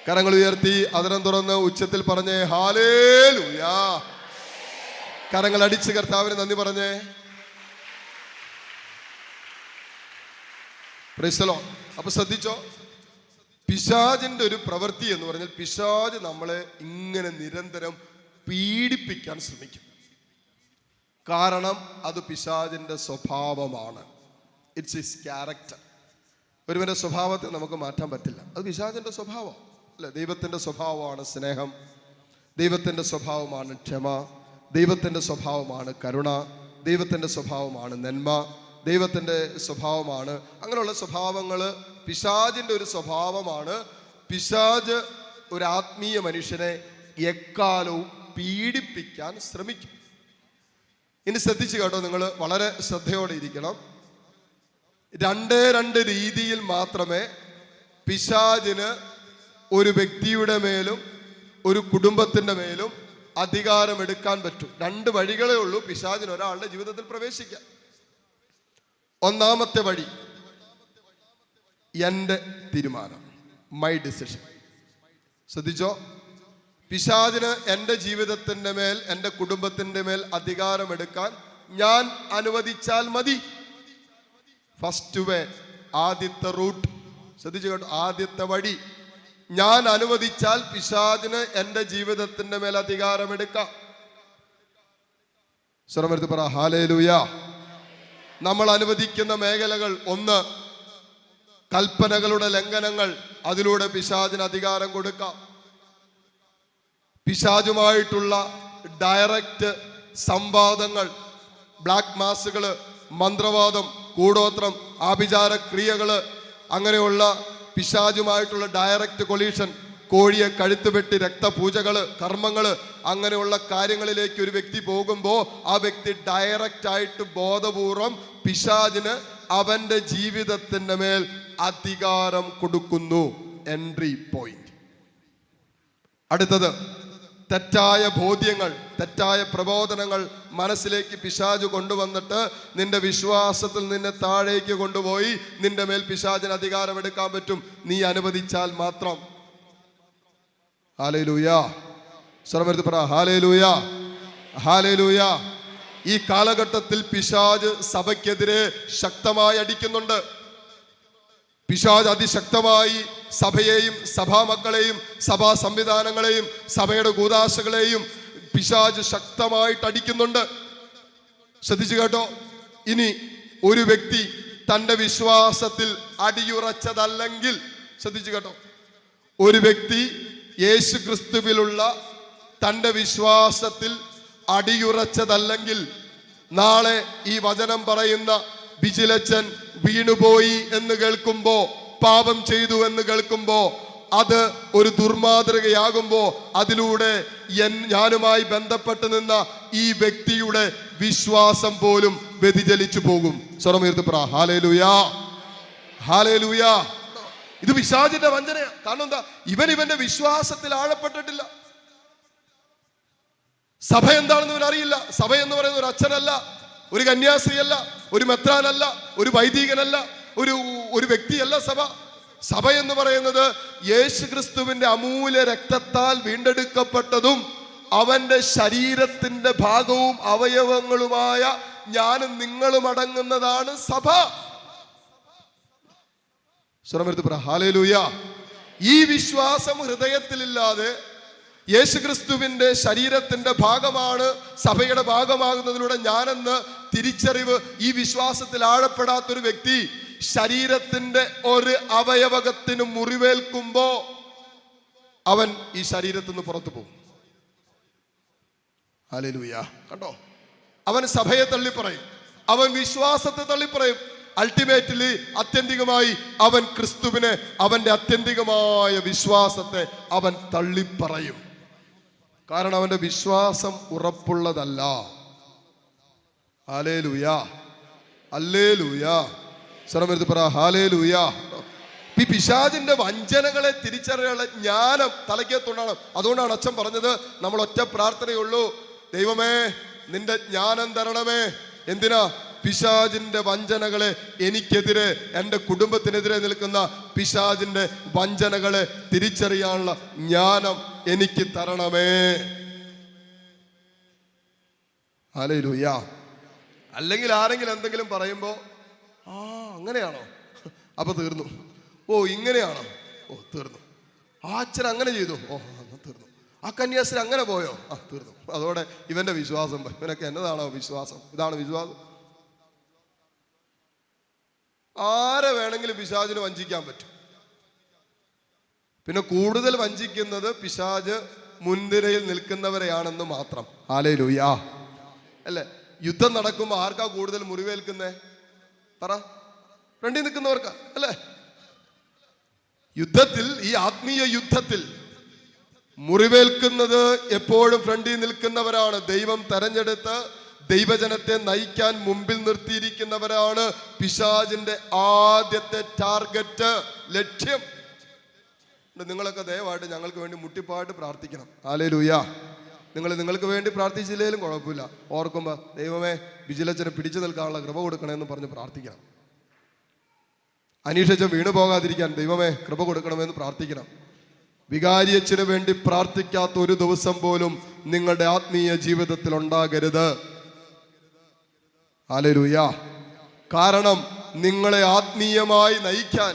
കരങ്ങൾ ഉയർത്തി അതരം തുറന്ന് ഉച്ചത്തിൽ പറഞ്ഞേ ഹല്ലേലൂയാ. കരങ്ങൾ അടിച്ച് കർത്താവിന് നന്ദി പറഞ്ഞേ. Praise the Lord. അപ്പൊ ശ്രദ്ധിച്ചോ, പിശാചിന്റെ ഒരു പ്രവൃത്തി എന്ന് പറഞ്ഞാൽ പിശാച് നമ്മളെ ഇങ്ങനെ നിരന്തരം പീഡിപ്പിക്കാൻ ശ്രമിക്കും. കാരണം അത് പിശാചിന്റെ സ്വഭാവമാണ്. It's his character. ഒരുവന്റെ സ്വഭാവത്തെ നമുക്ക് മാറ്റാൻ പറ്റില്ല, അത് പിശാചിന്റെ സ്വഭാവം അല്ലെ. ദൈവത്തിന്റെ സ്വഭാവമാണ് സ്നേഹം, ദൈവത്തിന്റെ സ്വഭാവമാണ് ക്ഷമ, ദൈവത്തിന്റെ സ്വഭാവമാണ് കരുണ, ദൈവത്തിന്റെ സ്വഭാവമാണ് നന്മ, ദൈവത്തിന്റെ സ്വഭാവമാണ്. അങ്ങനെയുള്ള സ്വഭാവങ്ങൾ പിശാചിന്റെ ഒരു സ്വഭാവമാണ്. പിശാച് ഒരു ആത്മീയ മനുഷ്യനെ എക്കാലവും പീഡിപ്പിക്കാൻ ശ്രമിക്കും. ഇനി ശ്രദ്ധിച്ചു കേട്ടോ, നിങ്ങൾ വളരെ ശ്രദ്ധയോടെ ഇരിക്കണം. 2 രീതിയിൽ മാത്രമേ പിശാചിന് ഒരു വ്യക്തിയുടെ മേലും ഒരു കുടുംബത്തിന്റെ മേലും അധികാരം എടുക്കാൻ പറ്റും. 2 വഴികളേ ഉള്ളൂ പിശാചിന് ഒരാളുടെ ജീവിതത്തിൽ പ്രവേശിക്കാൻ. ഒന്നാമത്തെ വഴി എൻ്റെ തീരുമാനം, മൈ ഡിസിഷൻ. ശ്രദ്ധിച്ചോ, പിശാചിന് എൻ്റെ ജീവിതത്തിന്റെ മേൽ, എൻ്റെ കുടുംബത്തിന്റെ മേൽ അധികാരം എടുക്കാൻ ഞാൻ അനുവദിച്ചാൽ മതി. ഫസ്റ്റ് വേ, ആദ്യത്തെ റൂട്ട്. ശ്രദ്ധിച്ചു കേട്ടോ, ആദ്യത്തെ വഴി. ഞാൻ അനുവദിച്ചാൽ പിശാചിന് എൻ്റെ ജീവിതത്തിന്റെ മേൽ അധികാരം എടുക്കാം. സ്വരമെടുത്ത് പറ ഹല്ലേലൂയാ. നമ്മൾ അനുവദിക്കുന്ന മേഖലകൾ: 1, കൽപ്പനകളുടെ ലംഘനങ്ങൾ, അതിലൂടെ പിശാചിന് അധികാരം കൊടുക്കാം. പിശാചുമായിട്ടുള്ള ഡയറക്റ്റ് സംവാദങ്ങൾ, ബ്ലാക്ക് മാസുകള്, മന്ത്രവാദം, കൂടോത്രം, ആഭിചാര ക്രിയകള്, അങ്ങനെയുള്ള പിശാചുമായിട്ടുള്ള ഡയറക്റ്റ് കൊളീഷൻ. കോഴിയെ കഴുത്ത് വെട്ടി രക്തപൂജകള്, കർമ്മങ്ങള്, അങ്ങനെയുള്ള കാര്യങ്ങളിലേക്ക് ഒരു വ്യക്തി പോകുമ്പോൾ ആ വ്യക്തി ഡയറക്റ്റ് ആയിട്ട് ബോധപൂർവം പിശാചിന് അവന്റെ ജീവിതത്തിന്റെ മേൽ അധികാരം കൊടുക്കുന്നു. Entry point. അടുത്തത്, തെറ്റായ ബോധ്യങ്ങൾ, തെറ്റായ പ്രബോധനങ്ങൾ മനസ്സിലേക്ക് പിശാച് കൊണ്ടുവന്നിട്ട് നിന്റെ വിശ്വാസത്തിൽ നിന്നെ താഴേക്ക് കൊണ്ടുപോയി നിന്റെ മേൽ പിശാചിന് അധികാരം എടുക്കാൻ പറ്റും, നീ അനുവദിച്ചാൽ മാത്രം. ഹല്ലേലൂയാ. സ്വരമെടുത്ത് പറ ഹല്ലേലൂയാ, ഹല്ലേലൂയാ. ഈ കാലഘട്ടത്തിൽ പിശാച് സഭയ്ക്കെതിരെ ശക്തമായി അടിക്കുന്നുണ്ട്. പിശാച് അതിശക്തമായി സഭയെയും സഭാമക്കളെയും സഭാ സംവിധാനങ്ങളെയും സഭയുടെ കൂദാശകളെയും പിശാച് ശക്തമായിട്ട് അടിക്കുന്നുണ്ട്. ശ്രദ്ധിച്ചു കേട്ടോ. ഇനി ഒരു വ്യക്തി തൻ്റെ വിശ്വാസത്തിൽ അടിയുറച്ചതല്ലെങ്കിൽ, ശ്രദ്ധിച്ചു കേട്ടോ, ഒരു വ്യക്തി യേശു ക്രിസ്തുവിലുള്ള തൻ്റെ വിശ്വാസത്തിൽ അടിയുറച്ചതല്ലെങ്കിൽ, നാളെ ഈ വചനം പറയുന്ന ബിജിലച്ചൻ വീണുപോയി എന്ന് കേൾക്കുമ്പോ, പാപം ചെയ്തു എന്ന് കേൾക്കുമ്പോ, അത് ഒരു ദുർമാതൃകയാകുമ്പോ അതിലൂടെ ഞാനുമായി ബന്ധപ്പെട്ട് നിന്ന ഈ വ്യക്തിയുടെ വിശ്വാസം പോലും വ്യതിചലിച്ചു പോകും. സ്വരമുയർത്തി പറ ഹല്ലേലൂയാ, ഹല്ലേലൂയാ. ഇത് പിശാചിന്റെ വഞ്ചനയാ. കാരണം എന്താ? ഇവന്റെ വിശ്വാസത്തിൽ ആഴപ്പെട്ടിട്ടില്ല. സഭ എന്താണെന്ന് ഇവൻ അറിയില്ല. സഭ എന്ന് പറയുന്നത് ഒരു അച്ഛനല്ല, ഒരു കന്യാസ്ത്രീയല്ല, ഒരു മെത്രാനല്ല, ഒരു വൈദികനല്ല, ഒരു വ്യക്തിയല്ല സഭ. സഭ എന്ന് പറയുന്നത് യേശു ക്രിസ്തുവിന്റെ അമൂല്യ രക്തത്താൽ വീണ്ടെടുക്കപ്പെട്ടതും അവന്റെ ശരീരത്തിന്റെ ഭാഗവും അവയവങ്ങളുമായ ഞാനും നിങ്ങളും അടങ്ങുന്നതാണ് സഭ. സ്വരമെടുത്ത് പറ ഹല്ലേലൂയാ. ഈ വിശ്വാസം ഹൃദയത്തിലില്ലാതെ യേശുക്രിസ്തുവിന്റെ ശരീരത്തിന്റെ ഭാഗമാണ് സഭയുടെ ഭാഗമാകുന്നതിലൂടെ ഞാനെന്ന് തിരിച്ചറിവ് ഈ വിശ്വാസത്തിൽ ആഴപ്പെടാത്തൊരു വ്യക്തി ശരീരത്തിന്റെ ഒരു അവയവത്തിന് മുറിവേൽക്കുമ്പോ അവൻ ഈ ശരീരത്തിൽ നിന്ന് പുറത്തു പോകും. ഹല്ലേലൂയാ. കണ്ടോ? അവൻ സഭയെ തള്ളിപ്പറയും, അവൻ വിശ്വാസത്തെ തള്ളിപ്പറയും. അൾട്ടിമേറ്റ്ലി, ആത്യന്തികമായി അവൻ ക്രിസ്തുവിനെ, അവന്റെ ആത്യന്തികമായ വിശ്വാസത്തെ അവൻ തള്ളിപ്പറയും. കാരണം അവന്റെ വിശ്വാസം ഉറപ്പുള്ളതല്ല. ഹല്ലേലൂയാ, ഹല്ലേലൂയാ. സ്വരമെടുത്ത് പറ ഹല്ലേലൂയാ. ഈ പിശാചിന്റെ വഞ്ചനകളെ തിരിച്ചറിയാനുള്ള ജ്ഞാനം തലയ്ക്കത്തുണ്ടാണ്. അതുകൊണ്ടാണ് അച്ഛൻ പറഞ്ഞത് നമ്മൾ ഒറ്റ പ്രാർത്ഥനയുള്ളൂ, ദൈവമേ നിന്റെ ജ്ഞാനം തരണമേ. എന്തിനാ? പിശാചിന്റെ വഞ്ചനകളെ എനിക്കെതിരെ, എൻ്റെ കുടുംബത്തിനെതിരെ നിൽക്കുന്ന പിശാചിന്റെ വഞ്ചനകളെ തിരിച്ചറിയാനുള്ള ജ്ഞാനം എനിക്ക് തരണമേ. ഹല്ലേലൂയാ. അല്ലെങ്കിൽ ആരെങ്കിലും എന്തെങ്കിലും പറയുമ്പോ അങ്ങനെയാണോ, അപ്പൊ തീർന്നു. ഓ ഇങ്ങനെയാണോ, ഓ തീർന്നു. ആ അച്ഛൻ അങ്ങനെ ചെയ്തു, ഓ തീർന്നു. ആ കന്യാസ്ത്രീ അങ്ങനെ പോയോ, തീർന്നു. അതോടെ ഇവന്റെ വിശ്വാസം, ഇവനൊക്കെ എന്നതാണോ വിശ്വാസം, ഇതാണ് വിശ്വാസം. ആരെ വേണമെങ്കിലും പിശാചിന് വഞ്ചിക്കാൻ പറ്റും. പിന്നെ കൂടുതൽ വഞ്ചിക്കുന്നത് പിശാച് മുൻനിരയിൽ നിൽക്കുന്നവരെയാണെന്ന് മാത്രം. ഹല്ലേലൂയാ. അല്ലേ? യുദ്ധം നടക്കുമ്പോൾ ആർക്കാ കൂടുതൽ മുറിവേൽക്കുന്നേ? പറ. ഫ്രണ്ടിൽ നിൽക്കുന്നവർക്കാ അല്ലേ? യുദ്ധത്തിൽ, ഈ ആത്മീയ യുദ്ധത്തിൽ മുറിവേൽക്കുന്നത് എപ്പോഴും ഫ്രണ്ടിൽ നിൽക്കുന്നവരാണ്. ദൈവം തെരഞ്ഞെടുത്ത് ദൈവജനത്തെ നയിക്കാൻ മുമ്പിൽ നിർത്തിയിരിക്കുന്നവരാണ് പിശാചിന്റെ ആദ്യത്തെ ടാർഗറ്റ്, ലക്ഷ്യം. നിങ്ങളൊക്കെ ദയവായിട്ട് ഞങ്ങൾക്ക് വേണ്ടി മുട്ടിപ്പായിട്ട് പ്രാർത്ഥിക്കണം. ഹല്ലേലൂയാ. നിങ്ങൾക്ക് വേണ്ടി പ്രാർത്ഥിച്ചില്ലെങ്കിലും കുഴപ്പമില്ല. ഓർക്കുമ്പോൾ ദൈവമേ ബിജിലച്ചനെ പിടിച്ചു നിൽക്കാനുള്ള കൃപ കൊടുക്കണമെന്ന് പറഞ്ഞ് പ്രാർത്ഥിക്കണം. അനീഷച്ചൻ വീണു പോകാതിരിക്കാൻ ദൈവമേ കൃപ കൊടുക്കണമെന്ന് പ്രാർത്ഥിക്കണം. വികാരിയച്ഛന് വേണ്ടി പ്രാർത്ഥിക്കാത്ത ഒരു ദിവസം പോലും നിങ്ങളുടെ ആത്മീയ ജീവിതത്തിൽ ഉണ്ടാകരുത്. ഹല്ലേലൂയാ. കാരണം നിങ്ങളെ ആത്മീയമായി നയിക്കാൻ,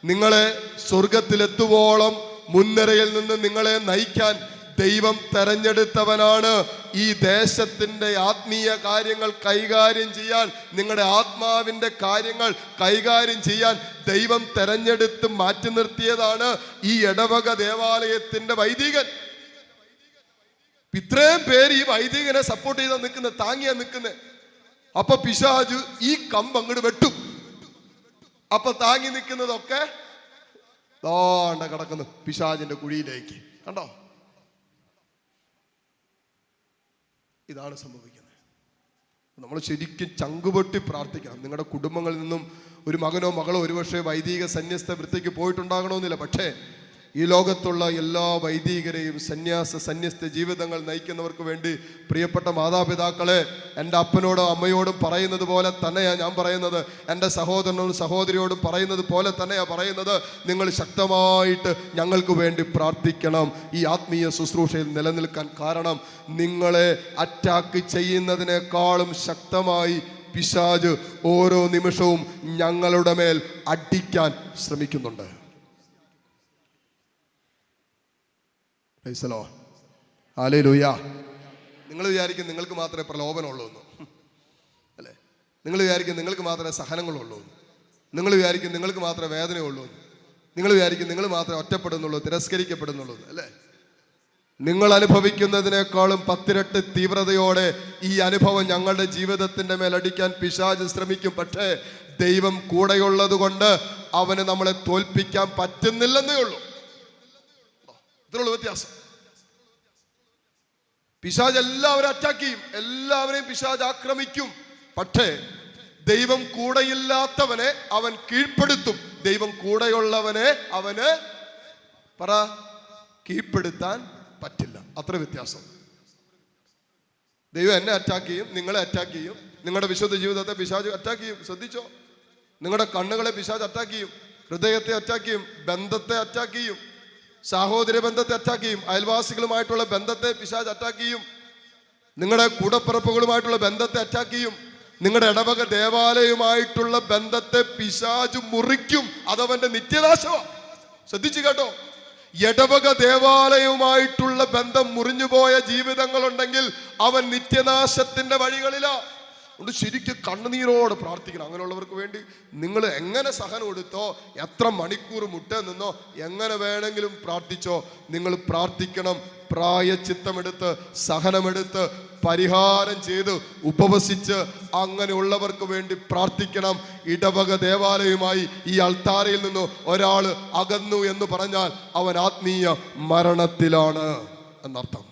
നിങ്ങളെ സ്വർഗത്തിലെത്തുവോളം മുൻനിരയിൽ നിന്ന് നിങ്ങളെ നയിക്കാൻ ദൈവം തെരഞ്ഞെടുത്തവനാണ്. ഈ ദേശത്തിന്റെ ആത്മീയ കാര്യങ്ങൾ കൈകാര്യം ചെയ്യാൻ, നിങ്ങളുടെ ആത്മാവിന്റെ കാര്യങ്ങൾ കൈകാര്യം ചെയ്യാൻ ദൈവം തെരഞ്ഞെടുത്ത് മാറ്റി നിർത്തിയതാണ് ഈ ഇടവക ദേവാലയത്തിന്റെ വൈദികൻ. ഇത്രയും പേര് ഈ വൈദികനെ സപ്പോർട്ട് ചെയ്താ നിൽക്കുന്നത്, താങ്ങിയാ നിൽക്കുന്നത്. അപ്പൊ പിശാച് ഈ കമ്പ് അങ്ങോട്ട് വെട്ടും. അപ്പൊ താങ്ങി നിൽക്കുന്നതൊക്കെ ദാണ്ട കിടക്കുന്നു പിശാചിന്റെ കുഴിയിലേക്ക്. കണ്ടോ? ഇതാണ് സംഭവിക്കുന്നത്. നമ്മൾ ശരിക്കും ചങ്കുപൊട്ടി പ്രാർത്ഥിക്കണം. നിങ്ങളുടെ കുടുംബങ്ങളിൽ നിന്നും ഒരു മകനോ മകളോ ഒരുപക്ഷെ വൈദിക സന്യസ്ത വൃത്തിക്ക് പോയിട്ടുണ്ടാകണമെന്നില്ല. പക്ഷേ ഈ ലോകത്തുള്ള എല്ലാ വൈദികരെയും സന്യസ്ത ജീവിതങ്ങൾ നയിക്കുന്നവർക്ക് വേണ്ടി പ്രിയപ്പെട്ട മാതാപിതാക്കളെ, എൻ്റെ അപ്പനോടും അമ്മയോടും പറയുന്നത് പോലെ തന്നെയാണ് ഞാൻ പറയുന്നത്. എൻ്റെ സഹോദരനോടും സഹോദരിയോടും പറയുന്നത് പോലെ തന്നെയാണ് പറയുന്നത്. നിങ്ങൾ ശക്തമായിട്ട് ഞങ്ങൾക്ക് വേണ്ടി പ്രാർത്ഥിക്കണം ഈ ആത്മീയ ശുശ്രൂഷയിൽ നിലനിൽക്കാൻ. കാരണം നിങ്ങളെ അറ്റാക്ക് ചെയ്യുന്നതിനേക്കാളും ശക്തമായി പിശാച് ഓരോ നിമിഷവും ഞങ്ങളുടെ മേൽ അടിക്കാൻ ശ്രമിക്കുന്നുണ്ട്. ഹല്ലേലൂയ. നിങ്ങൾ വിചാരിക്കും നിങ്ങൾക്ക് മാത്രമേ പ്രലോഭനമുള്ളൂ എന്ന്, അല്ലേ? നിങ്ങൾ വിചാരിക്കും നിങ്ങൾക്ക് മാത്രമേ സഹനങ്ങളുള്ളൂ എന്ന്. നിങ്ങൾ വിചാരിക്കും നിങ്ങൾക്ക് മാത്രമേ വേദനയുള്ളൂ എന്ന്. നിങ്ങൾ വിചാരിക്കും നിങ്ങൾ മാത്രമേ ഒറ്റപ്പെടുന്നുള്ളൂ, തിരസ്കരിക്കപ്പെടുന്നുള്ളൂ, അല്ലേ? നിങ്ങൾ അനുഭവിക്കുന്നതിനേക്കാളും 10 ഇരട്ടി തീവ്രതയോടെ ഈ അനുഭവം ഞങ്ങളുടെ ജീവിതത്തിന്റെ മേലടിക്കാൻ പിശാച് ശ്രമിക്കും. പക്ഷേ ദൈവം കൂടെയുള്ളത് കൊണ്ട് അവന് നമ്മളെ തോൽപ്പിക്കാൻ പറ്റുന്നില്ലെന്നേ ഉള്ളൂ. ഇത്രയുള്ള വ്യത്യാസം. പിശാച് എല്ലാവരും അറ്റാക്ക് ചെയ്യും, എല്ലാവരെയും പിശാച് ആക്രമിക്കും. പക്ഷേ ദൈവം കൂടെയില്ലാത്തവനെ അവൻ കീഴ്പ്പെടുത്തും. ദൈവം കൂടെയുള്ളവനെ അവന് കീഴ്പ്പെടുത്താൻ പറ്റില്ല. അത്ര വ്യത്യാസം. ദൈവം എന്നെ അറ്റാക്ക് ചെയ്യും, നിങ്ങളെ അറ്റാക്ക് ചെയ്യും, നിങ്ങളുടെ വിശുദ്ധ ജീവിതത്തെ പിശാച് അറ്റാക്ക് ചെയ്യും. ശ്രദ്ധിച്ചോ? നിങ്ങളുടെ കണ്ണുകളെ പിശാച് അറ്റാക്ക് ചെയ്യും, ഹൃദയത്തെ അറ്റാക്ക് ചെയ്യും, ബന്ധത്തെ അറ്റാക്ക് ചെയ്യും, സഹോദര ബന്ധത്തെ അറ്റാക്ക് ചെയ്യും, അയൽവാസികളുമായിട്ടുള്ള ബന്ധത്തെ പിശാച് അറ്റാക്ക് ചെയ്യും, നിങ്ങളുടെ കൂടപ്പിറപ്പുകളുമായിട്ടുള്ള ബന്ധത്തെ അറ്റാക്ക് ചെയ്യും, നിങ്ങളുടെ ഇടവക ദേവാലയവുമായിട്ടുള്ള ബന്ധത്തെ പിശാച് മുറിക്കും. അതവന്റെ നിത്യനാശമാണ്. ശ്രദ്ധിച്ചു കേട്ടോ? ഇടവക ദേവാലയവുമായിട്ടുള്ള ബന്ധം മുറിഞ്ഞുപോയ ജീവിതങ്ങളുണ്ടെങ്കിൽ അവൻ നിത്യനാശത്തിന്റെ വഴികളിലാ. അതുകൊണ്ട് ശരിക്കും കണ്ണുനീരോട് പ്രാർത്ഥിക്കണം. അങ്ങനെയുള്ളവർക്ക് വേണ്ടി നിങ്ങൾ എങ്ങനെ സഹനം എടുത്തോ, എത്ര മണിക്കൂർ മുട്ട നിന്നോ, എങ്ങനെ വേണമെങ്കിലും പ്രാർത്ഥിച്ചോ, നിങ്ങൾ പ്രാർത്ഥിക്കണം. പ്രായച്ചിത്തമെടുത്ത് സഹനമെടുത്ത് പരിഹാരം ചെയ്ത് ഉപവസിച്ച് അങ്ങനെയുള്ളവർക്ക് വേണ്ടി പ്രാർത്ഥിക്കണം. ഇടവക ദേവാലയവുമായി ഈ അൾത്താരയിൽ നിന്ന് ഒരാൾ അകന്നു എന്ന് പറഞ്ഞാൽ അവൻ ആത്മീയ മരണത്തിലാണ് എന്നർത്ഥം.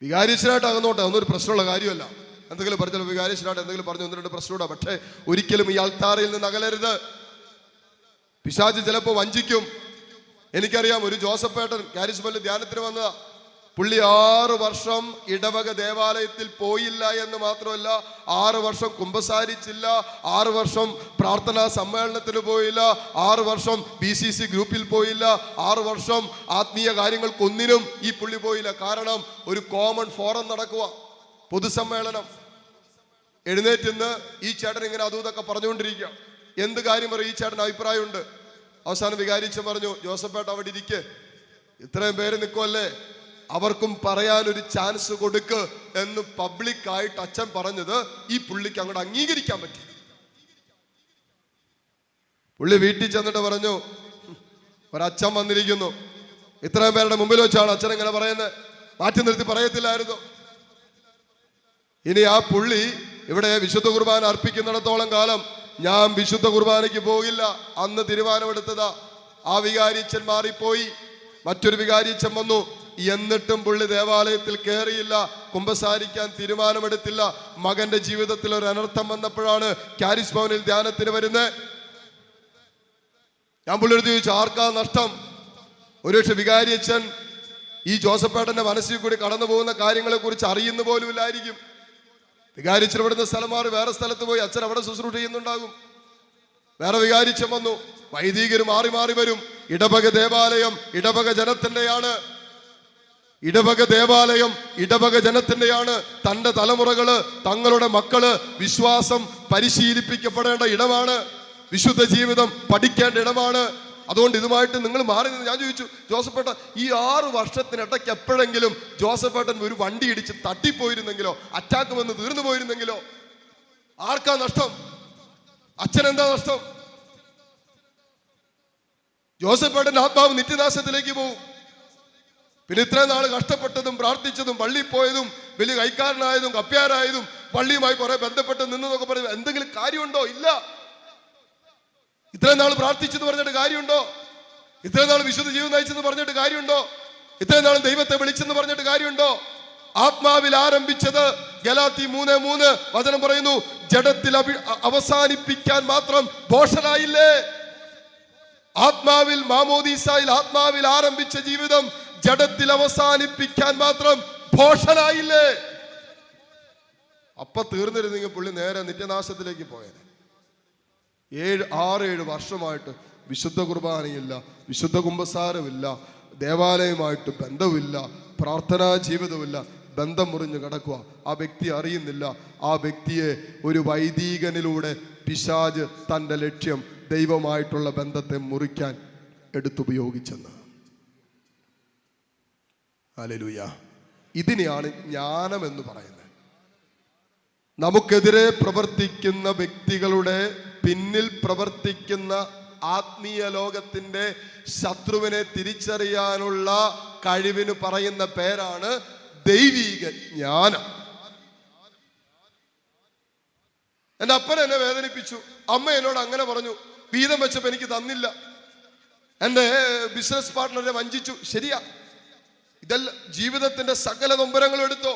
വികാരിച്ചനായിട്ട് അകന്നോട്ടെ, ഒന്നൊരു പ്രശ്നമുള്ള കാര്യമല്ല. എന്തെങ്കിലും പറഞ്ഞാൽ വികാരിച്ചനായിട്ട് എന്തെങ്കിലും പറഞ്ഞു 1-2 പ്രശ്നമുണ്ടാ. പക്ഷേ ഒരിക്കലും ഈ അൾത്താരയിൽ നിന്ന് അകലരുത്. പിശാച് ചിലപ്പോൾ വഞ്ചിക്കും. എനിക്കറിയാം, ഒരു ജോസഫേട്ടൻ കാരിസ്മയിൽ ധ്യാനത്തിന് വന്നതാ. പുള്ളി 6 വർഷം ഇടവക ദേവാലയത്തിൽ പോയില്ല എന്ന് മാത്രമല്ല, 6 വർഷം കുമ്പസാരിച്ചില്ല, 6 വർഷം പ്രാർത്ഥനാ സമ്മേളനത്തിന് പോയില്ല, 6 വർഷം BCC ഗ്രൂപ്പിൽ പോയില്ല, 6 വർഷം ആത്മീയ കാര്യങ്ങൾക്കൊന്നിനും ഈ പുള്ളി പോയില്ല. കാരണം ഒരു കോമൺ ഫോറം നടക്കുക, പൊതുസമ്മേളനം. എഴുന്നേറ്റിന്ന് ഈ ചേട്ടൻ ഇങ്ങനെ അതും ഇതൊക്കെ പറഞ്ഞുകൊണ്ടിരിക്കുക. എന്ത് കാര്യം പറയും, ഈ ചേട്ടൻ അഭിപ്രായമുണ്ട്. അവസാനം വികാരിച്ച പറഞ്ഞു, ജോസഫേട്ട അവിടെ ഇരിക്ക്, ഇത്രയും പേര് നിൽക്കുമല്ലേ, അവർക്കും പറയാനൊരു ചാൻസ് കൊടുക്ക് എന്ന് പബ്ലിക്കായിട്ട് അച്ഛൻ പറഞ്ഞത് ഈ പുള്ളിക്ക് അങ്ങോട്ട് അംഗീകരിക്കാൻ പറ്റി. പുള്ളി വീട്ടിൽ ചെന്നിട്ട് പറഞ്ഞു, ഒരച്ഛൻ വന്നിരിക്കുന്നു, ഇത്രയും പേരുടെ മുമ്പിൽ വെച്ചാണ് അച്ഛൻ ഇങ്ങനെ പറയുന്നത്, മാറ്റി നിർത്തി പറയത്തില്ലായിരുന്നു. ഇനി ആ പുള്ളി ഇവിടെ വിശുദ്ധ കുർബാന അർപ്പിക്കുന്നിടത്തോളം കാലം ഞാൻ വിശുദ്ധ കുർബാനയ്ക്ക് പോകില്ല. അന്ന് തീരുമാനമെടുത്തതാ. ആ വികാരിച്ചൻ മാറിപ്പോയി, മറ്റൊരു വികാരിച്ചൻ വന്നു. എന്നിട്ടും പുള്ളി ദേവാലയത്തിൽ കയറിയില്ല, കുമ്പസാരിക്കാൻ തീരുമാനമെടുത്തില്ല. മകന്റെ ജീവിതത്തിൽ ഒരു അനർത്ഥം വന്നപ്പോഴാണ് കാരിസ് ഭവനിൽ ധ്യാനത്തിന് വരുന്നത്. ഞാൻ പുള്ളിയോട് ചോദിച്ചു, ആർക്കാ നഷ്ടം? ഒരുപക്ഷെ വികാരിയച്ഛൻ ഈ ജോസഫേട്ടന്റെ മനസ്സിൽ കൂടി കടന്നു പോകുന്ന കാര്യങ്ങളെ കുറിച്ച് അറിയുന്ന പോലും ഇല്ലായിരിക്കും. വികാരിച്ചൻ ഇവിടുന്ന് സ്ഥലം മാറി വേറെ സ്ഥലത്ത് പോയി, അച്ഛൻ അവിടെ ശുശ്രൂഷ ചെയ്യുന്നുണ്ടാകും. വേറെ വികാരിച്ചൻ വന്നു. വൈദികർ മാറി മാറി വരും. ഇടവക ദേവാലയം ഇടവക ജനത്തിന്റെയാണ്. ഇടവക ദേവാലയം ഇടവക ജനത്തിന്റെയാണ്. തന്റെ തലമുറകള്, തങ്ങളുടെ മക്കള് വിശ്വാസം പരിശീലിപ്പിക്കപ്പെടേണ്ട ഇടമാണ്. വിശുദ്ധ ജീവിതം പഠിക്കേണ്ട ഇടമാണ്. അതുകൊണ്ട് ഇതുമായിട്ട് നിങ്ങൾ മാറി നിന്ന് ഞാൻ ചോദിച്ചു, ജോസഫേട്ട ഈ 6 വർഷത്തിനിടയ്ക്ക് എപ്പോഴെങ്കിലും ജോസഫേട്ടൻ ഒരു വണ്ടി ഇടിച്ച് തട്ടിപ്പോയിരുന്നെങ്കിലോ, അറ്റാക്ക് വന്ന് തീർന്നു പോയിരുന്നെങ്കിലോ? ആർക്കാ നഷ്ടം? അച്ഛനെന്താ നഷ്ടം? ജോസഫേട്ടന്റെ ആത്മാവ് നിത്യനാശത്തിലേക്ക് പോകും. പിന്നെ ഇത്രയും നാൾ കഷ്ടപ്പെട്ടതും പ്രാർത്ഥിച്ചതും പള്ളിയിൽ പോയതും വലിയ കൈക്കാരനായതും കപ്പ്യാരായതും പള്ളിയുമായി കുറെ ബന്ധപ്പെട്ട് നിന്നതൊക്കെ പറയുന്നത് എന്തെങ്കിലും കാര്യമുണ്ടോ? ഇല്ല. ഇത്രയും നാൾ പ്രാർത്ഥിച്ചെന്ന് പറഞ്ഞിട്ട് കാര്യമുണ്ടോ? ഇത്രയും നാൾ വിശുദ്ധ ജീവിതം നയിച്ചെന്ന് പറഞ്ഞിട്ട് കാര്യമുണ്ടോ? ഇത്രയും നാൾ ദൈവത്തെ വിളിച്ചെന്ന് പറഞ്ഞിട്ട് കാര്യമുണ്ടോ? ആത്മാവിൽ ആരംഭിച്ചത് ഗലാത്തി 3:3 വചനം പറയുന്നു, ജഡത്തിൽ അവസാനിപ്പിക്കാൻ മാത്രം ഭോഷനായില്ലേ? ആത്മാവിൽ മാമോദീസായിൽ ആത്മാവിൽ ആരംഭിച്ച ജീവിതം ജഡത്തിൽ അവസാനിപ്പിക്കാൻ മാത്രം ഭോഷനായില്ലേ? അപ്പൊ തീർന്നിരുന്നെങ്കിൽ പുള്ളി നേരെ നിത്യനാശത്തിലേക്ക് പോയേനെ. 6-7 വർഷമായിട്ട് വിശുദ്ധ കുർബാനയില്ല, വിശുദ്ധ കുമ്പസാരമില്ല, ദേവാലയമായിട്ട് ബന്ധമില്ല, പ്രാർത്ഥനാ ജീവിതമില്ല, ബന്ധം മുറിഞ്ഞു കിടക്കുക. ആ വ്യക്തി അറിയുന്നില്ല, ആ വ്യക്തിയെ ഒരു വൈദികനിലൂടെ പിശാച് തൻ്റെ ലക്ഷ്യം ദൈവമായിട്ടുള്ള ബന്ധത്തെ മുറിക്കാൻ എടുത്തുപയോഗിച്ചെന്ന്. ഹല്ലേലൂയ. ഇതിനെയാണ് ജ്ഞാനം എന്ന് പറയുന്നത്. നമുക്കെതിരെ പ്രവർത്തിക്കുന്ന വ്യക്തികളുടെ പിന്നിൽ പ്രവർത്തിക്കുന്ന ആത്മീയ ലോകത്തിന്റെ ശത്രുവിനെ തിരിച്ചറിയാനുള്ള കഴിവിന് പറയുന്ന പേരാണ് ദൈവിക ജ്ഞാനം. എൻ്റെ അപ്പൻ എന്നെ വേദനിപ്പിച്ചു, അമ്മ എന്നോട് അങ്ങനെ പറഞ്ഞു, വീതം വെച്ചപ്പോ എനിക്ക് തന്നില്ല, എൻ്റെ ബിസിനസ് പാർട്ട്ണറെ വഞ്ചിച്ചു. ശരിയാ, ഇതല്ല ജീവിതത്തിന്റെ സകല നൊമ്പരങ്ങളും എടുത്തോ,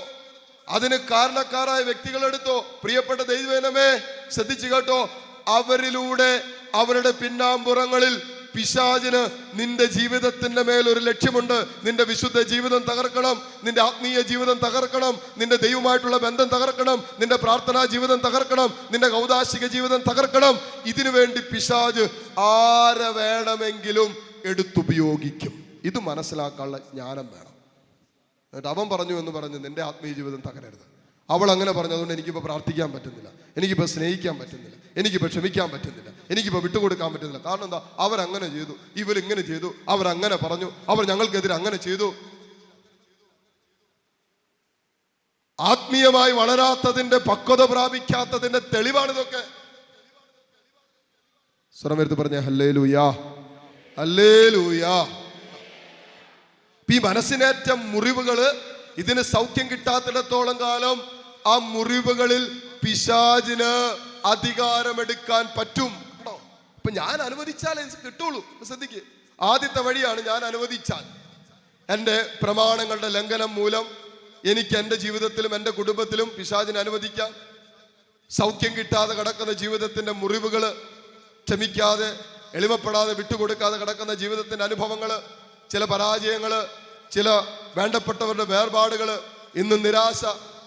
അതിന് കാരണക്കാരായ വ്യക്തികൾ എടുത്തോ. പ്രിയപ്പെട്ട ദൈവജനമേ, ശ്രദ്ധിച്ചു കേട്ടോ, അവരിലൂടെ അവരുടെ പിന്നാമ്പുറങ്ങളിൽ പിശാചിന് നിന്റെ ജീവിതത്തിന്റെ മേൽ ഒരു ലക്ഷ്യമുണ്ട്. നിന്റെ വിശുദ്ധ ജീവിതം തകർക്കണം, നിന്റെ ആത്മീയ ജീവിതം തകർക്കണം, നിന്റെ ദൈവമായിട്ടുള്ള ബന്ധം തകർക്കണം, നിന്റെ പ്രാർത്ഥനാ ജീവിതം തകർക്കണം, നിന്റെ കൗദാശിക ജീവിതം തകർക്കണം. ഇതിനു വേണ്ടി പിശാച് ആരെ വേണമെങ്കിലും എടുത്തുപയോഗിക്കും. ഇത് മനസ്സിലാക്കാനുള്ള ജ്ഞാനം വേണം. എന്നിട്ട് അവൻ പറഞ്ഞു എന്ന് പറഞ്ഞ് നിന്റെ ആത്മീയ ജീവിതം തകരരുത്. അവൾ അങ്ങനെ പറഞ്ഞു, അതുകൊണ്ട് എനിക്കിപ്പോൾ പ്രാർത്ഥിക്കാൻ പറ്റുന്നില്ല, എനിക്കിപ്പോൾ സ്നേഹിക്കാൻ പറ്റുന്നില്ല, എനിക്കിപ്പോൾ ക്ഷമിക്കാൻ പറ്റുന്നില്ല, എനിക്കിപ്പോൾ വിട്ടുകൊടുക്കാൻ പറ്റുന്നില്ല. കാരണം എന്താ? അവരങ്ങനെ ചെയ്തു, ഇവരിങ്ങനെ ചെയ്തു, അവരങ്ങനെ പറഞ്ഞു, അവർ ഞങ്ങൾക്കെതിരെ അങ്ങനെ ചെയ്തു. ആത്മീയമായി വളരാത്തതിന്റെ, പക്വത പ്രാപിക്കാത്തതിന്റെ തെളിവാണിതൊക്കെ. സ്വരമെടുത്ത് പറഞ്ഞ ഹല്ലേലൂയാ, ഹല്ലേലൂയാ. ഈ മനസ്സിനേറ്റ മുറിവുകള്, ഇതിന് സൗഖ്യം കിട്ടാത്തിടത്തോളം കാലം ആ മുറിവുകളിൽ പിശാചിന് അധികാരമെടുക്കാൻ പറ്റും. അപ്പൊ ഞാൻ അനുവദിച്ചാലേ കിട്ടുള്ളൂ. ശ്രദ്ധിക്ക്, ആദ്യത്തെ വഴിയാണ് ഞാൻ അനുവദിച്ചാൽ. എൻ്റെ പ്രമാണങ്ങളുടെ ലംഘനം മൂലം എനിക്ക് എൻ്റെ ജീവിതത്തിലും എൻ്റെ കുടുംബത്തിലും പിശാചിനെ അനുവദിക്കാം. സൗഖ്യം കിട്ടാതെ കിടക്കുന്ന ജീവിതത്തിന്റെ മുറിവുകള്, ക്ഷമിക്കാതെ എളിമപ്പെടാതെ വിട്ടുകൊടുക്കാതെ കിടക്കുന്ന ജീവിതത്തിന്റെ അനുഭവങ്ങള്, ചില പരാജയങ്ങള്, ചില വേണ്ടപ്പെട്ടവരുടെ വേർപാടുകള്, ഇന്നും നിരാശ,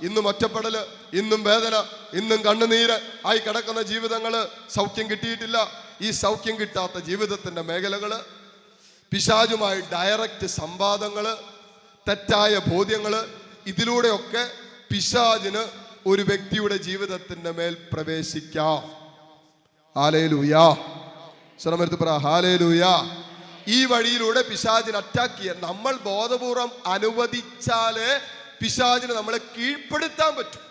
ഇന്നും ഒറ്റപ്പെടല്, ഇന്നും വേദന, ഇന്നും കണ്ണുനീര് ആയി കിടക്കുന്ന ജീവിതങ്ങള്, സൗഖ്യം കിട്ടിയിട്ടില്ല. ഈ സൗഖ്യം കിട്ടാത്ത ജീവിതത്തിന്റെ മേഖലകള്, പിശാചുമായി ഡയറക്റ്റ് സംവാദങ്ങള്, തെറ്റായ ബോധ്യങ്ങള്, ഇതിലൂടെയൊക്കെ പിശാചിന് ഒരു വ്യക്തിയുടെ ജീവിതത്തിന്റെ മേൽ പ്രവേശിക്കാം. ഹല്ലേലൂയാ. സ്വരമെടുത്ത് പറ ഹല്ലേലൂയാ. ഈ വഴിയിലൂടെ പിശാചിനെ അറ്റാക്ക് ചെയ്യാൻ നമ്മൾ ബോധപൂർവം അനുവദിച്ചാലേ പിശാചിനെ നമ്മളെ കീഴ്പ്പെടുത്താൻ പറ്റും.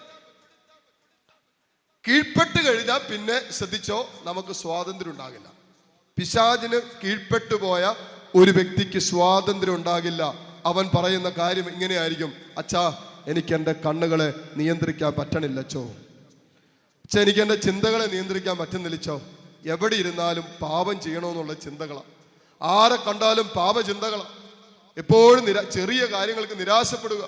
കീഴ്പ്പെട്ട് കഴിഞ്ഞാൽ പിന്നെ ശ്രദ്ധിച്ചോ, നമുക്ക് സ്വാതന്ത്ര്യം ഉണ്ടാകില്ല. പിശാചിന് കീഴ്പ്പെട്ടു പോയ ഒരു വ്യക്തിക്ക് സ്വാതന്ത്ര്യം ഉണ്ടാകില്ല. അവൻ പറയുന്ന കാര്യം ഇങ്ങനെയായിരിക്കും: അച്ഛാ, എനിക്ക് എൻ്റെ കണ്ണുകളെ നിയന്ത്രിക്കാൻ പറ്റണില്ലച്ചോ, അച്ഛാ, എനിക്ക് എൻ്റെ ചിന്തകളെ നിയന്ത്രിക്കാൻ പറ്റുന്നില്ലച്ചോ. എവിടെ ഇരുന്നാലും പാപം ചെയ്യണമെന്നുള്ള ചിന്തകളാണ്, ആരെ കണ്ടാലും പാപചിന്തകളാണ്. എപ്പോഴും ചെറിയ കാര്യങ്ങൾക്ക് നിരാശപ്പെടുക,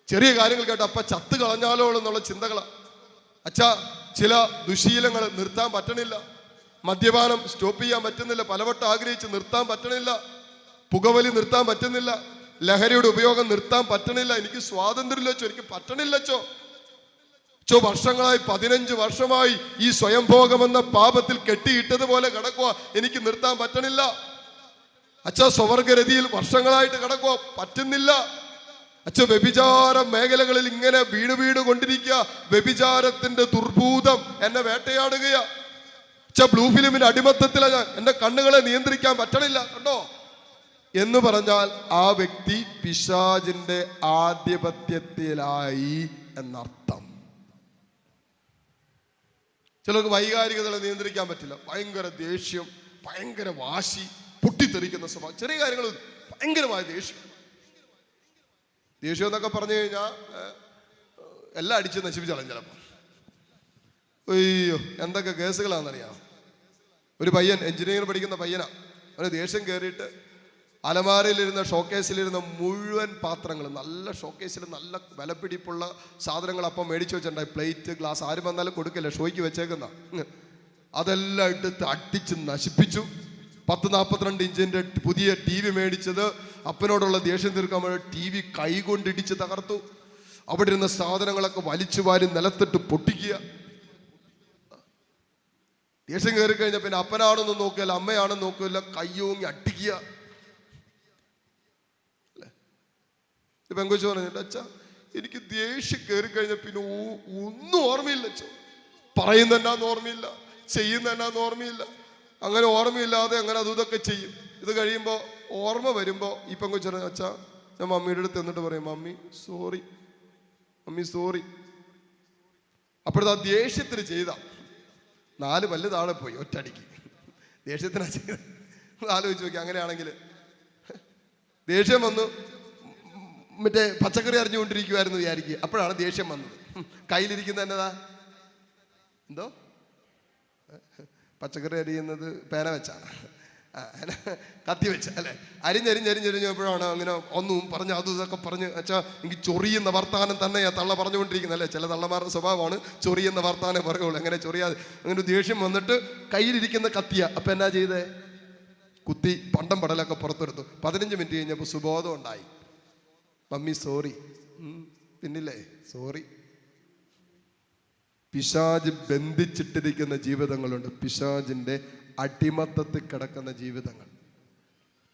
ചെറിയ കാര്യങ്ങൾ കേട്ട് അപ്പ ചത്ത് കളഞ്ഞാലോ എന്നുള്ള ചിന്തകളാണ്. അച്ഛാ, ചില ദുശീലങ്ങൾ നിർത്താൻ പറ്റണില്ല, മദ്യപാനം സ്റ്റോപ്പ് ചെയ്യാൻ പറ്റുന്നില്ല, പലവട്ടം ആഗ്രഹിച്ച് നിർത്താൻ പറ്റണില്ല, പുകവലി നിർത്താൻ പറ്റുന്നില്ല, ലഹരിയുടെ ഉപയോഗം നിർത്താൻ പറ്റണില്ല, എനിക്ക് സ്വാതന്ത്ര്യമില്ലച്ചോ, എനിക്ക് പറ്റണില്ലച്ചോ. വർഷങ്ങളായി 15 വർഷമായി ഈ സ്വയംഭോഗമെന്ന പാപത്തിൽ കെട്ടിയിട്ടതുപോലെ കിടക്കുക, എനിക്ക് നിർത്താൻ പറ്റണില്ല. അച്ഛാ, സ്വവർഗരതിയിൽ വർഷങ്ങളായിട്ട് കിടക്കുക, പറ്റുന്നില്ല. അച്ഛ, വ്യഭിചാര മേഖലകളിൽ ഇങ്ങനെ വീട് കൊണ്ടിരിക്കുക, വ്യഭിചാരത്തിന്റെ ദുർഭൂതം എന്നെ വേട്ടയാടുകയാ. അച്ഛ, ബ്ലൂ ഫിലിമിന്റെ അടിമത്തത്തില ഞാൻ, എന്റെ കണ്ണുകളെ നിയന്ത്രിക്കാൻ പറ്റണില്ല, കണ്ടോ എന്ന് പറഞ്ഞാൽ ആ വ്യക്തി പിശാചിന്റെ ആധിപത്യത്തിലായി എന്നർത്ഥം. ചിലർക്ക് വൈകാരികതകളെ നിയന്ത്രിക്കാൻ പറ്റില്ല, ഭയങ്കര ദേഷ്യം, ഭയങ്കര വാശി, പൊട്ടിത്തെറിക്കുന്ന സ്വഭാവം, ചെറിയ കാര്യങ്ങൾ ഭയങ്കരമായ ദേഷ്യം എന്നൊക്കെ പറഞ്ഞു കഴിഞ്ഞാൽ എല്ലാം അടിച്ച് നശിപ്പിച്ചാലും ചിലപ്പോൾ. അയ്യോ, എന്തൊക്കെ കേസുകളാണെന്നറിയാം. ഒരു പയ്യൻ എഞ്ചിനീയറിംഗ് പഠിക്കുന്ന പയ്യനാ. അവന് ദേഷ്യം കയറിയിട്ട് അലമാരയിലിരുന്ന ഷോക്കേസിലിരുന്ന മുഴുവൻ പാത്രങ്ങൾ, നല്ല ഷോക്കേസിൽ നല്ല വിലപിടിപ്പുള്ള സാധനങ്ങൾ അപ്പം മേടിച്ചു വെച്ചിട്ടുണ്ടായി. പ്ലേറ്റ്, ഗ്ലാസ്, ആരും വന്നാലും കൊടുക്കില്ല, ഷോയ്ക്ക് വെച്ചേക്കുന്ന, അതെല്ലാം എടുത്ത് അടിച്ച് നശിപ്പിച്ചു. 10-42 ഇഞ്ചിൻ്റെ പുതിയ TV മേടിച്ചത് അപ്പനോടുള്ള ദേഷ്യം തീർക്കാൻ വേണ്ടി TV കൈകൊണ്ടിടിച്ച് തകർത്തു. അവിടെ ഇരുന്ന സാധനങ്ങളൊക്കെ വലിച്ചു വാരി നിലത്തിട്ട് പൊട്ടിക്കുക. ദേഷ്യം കയറി കഴിഞ്ഞാൽ പിന്നെ അപ്പനാണെന്നും നോക്കില്ല, അമ്മയാണെന്ന് നോക്കില്ല, കയ്യോങ്ങി അടിക്കുക. പെങ്കൊച്ചു പറഞ്ഞിട്ട്, അച്ഛാ എനിക്ക് ദേഷ്യം കയറി കഴിഞ്ഞാൽ പിന്നെ ഒന്നും ഓർമ്മയില്ല അച്ഛോ. പറയുന്ന എന്നാന്ന് ഓർമ്മയില്ല, ചെയ്യുന്ന എന്നാന്ന് ഓർമ്മയില്ല. അങ്ങനെ ഓർമ്മയില്ലാതെ അങ്ങനെ ഇതൊക്കെ ചെയ്യും. ഇത് കഴിയുമ്പോൾ ഓർമ്മ വരുമ്പോൾ ഈ പെങ്കൊച്ചു പറഞ്ഞു, അച്ഛാ ഞാൻ മമ്മിയുടെ അടുത്ത് എന്നിട്ട് പറയും, മമ്മി സോറി, മമ്മി സോറി. അപ്പോഴത്തെ ആ ദേഷ്യത്തിന് ചെയ്ത 4 പല്ല് താഴെ പോയി ഒറ്റടിക്ക്. ദേഷ്യത്തിനാ ചെയ്ത. ആലോചിച്ച് നോക്കി. അങ്ങനെയാണെങ്കിൽ ദേഷ്യം വന്നു, മറ്റേ പച്ചക്കറി അറിഞ്ഞുകൊണ്ടിരിക്കുമായിരുന്നു വിചാരിക്കുക, അപ്പോഴാണ് ദേഷ്യം വന്നത്. കയ്യിലിരിക്കുന്ന എന്നതാ, എന്തോ പച്ചക്കറി അരിയുന്നത് പേന വെച്ചാണ്, കത്തി വെച്ച അല്ലേ? അരിഞ്ഞപ്പോഴാണ് അങ്ങനെ ഒന്നും പറഞ്ഞ് അതും ഇതൊക്കെ പറഞ്ഞ്, അച്ഛാ എനിക്ക് ചൊറിയുന്ന വർത്താനം തന്നെയാ തള്ള പറഞ്ഞുകൊണ്ടിരിക്കുന്നത് അല്ലേ? ചില തള്ളമാരുടെ സ്വഭാവമാണ് ചൊറിയുന്ന വർത്താനം പറയുള്ളൂ. അങ്ങനെ ചൊറിയാതെ അങ്ങനെ ദേഷ്യം വന്നിട്ട് കയ്യിലിരിക്കുന്ന കത്തിയ. അപ്പം എന്നാ ചെയ്തേ? കുത്തി പണ്ടം പടലൊക്കെ പുറത്തെടുത്തു. 15 മിനിറ്റ് കഴിഞ്ഞപ്പോൾ സുബോധം ഉണ്ടായി. Mummy sorry. പിന്നില്ലേ സോറി. പിശാച് ബന്ധിച്ചിട്ടിരിക്കുന്ന ജീവിതങ്ങളുണ്ട്, പിശാചിന്റെ അടിമത്തത്തിൽ കിടക്കുന്ന ജീവിതങ്ങൾ.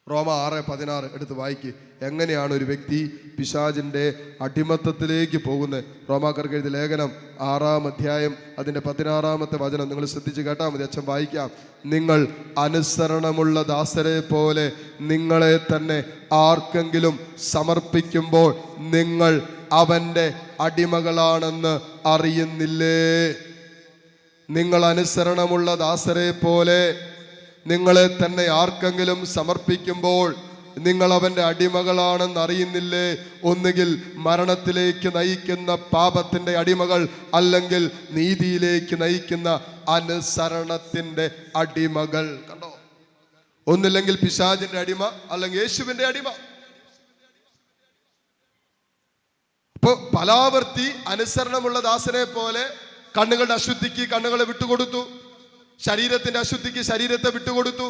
റോമ 6:16 എടുത്ത് വായിക്ക്. എങ്ങനെയാണ് ഒരു വ്യക്തി പിശാചിന്റെ അടിമത്തത്തിലേക്ക് പോകുന്നത്? റോമാക്കാർക്ക് എഴുതിയ ലേഖനം 6-ാം അധ്യായം അതിന്റെ 16-ാമത്തെ വചനം നിങ്ങൾ ശ്രദ്ധിച്ച് കേട്ടാൽ മതി. അച്ഛൻ വായിക്കാം. നിങ്ങൾ അനുസരണമുള്ള ദാസരെ പോലെ നിങ്ങളെ തന്നെ ആർക്കെങ്കിലും സമർപ്പിക്കുമ്പോൾ നിങ്ങൾ അവന്റെ അടിമകളാണെന്ന് അറിയുന്നില്ലേ? നിങ്ങൾ അനുസരണമുള്ള ദാസരെ പോലെ നിങ്ങളെ തന്നെ ആർക്കെങ്കിലും സമർപ്പിക്കുമ്പോൾ നിങ്ങൾ അവന്റെ അടിമകളാണെന്ന് അറിയുന്നില്ലേ? ഒന്നുകിൽ മരണത്തിലേക്ക് നയിക്കുന്ന പാപത്തിന്റെ അടിമകൾ, അല്ലെങ്കിൽ നീതിയിലേക്ക് നയിക്കുന്ന അനുസരണത്തിന്റെ അടിമകൾ. കണ്ടോ? ഒന്നില്ലെങ്കിൽ പിശാചിന്റെ അടിമ, അല്ലെങ്കിൽ യേശുവിന്റെ അടിമ. അപ്പൊ പലാവർത്തി അനുസരണമുള്ള ദാസനെ പോലെ കണ്ണുകളുടെ അശുദ്ധിക്ക് കണ്ണുകളെ വിട്ടുകൊടുത്തു, ശരീരത്തിന്റെ അശുദ്ധിക്ക് ശരീരത്തെ വിട്ടുകൊടുത്തു,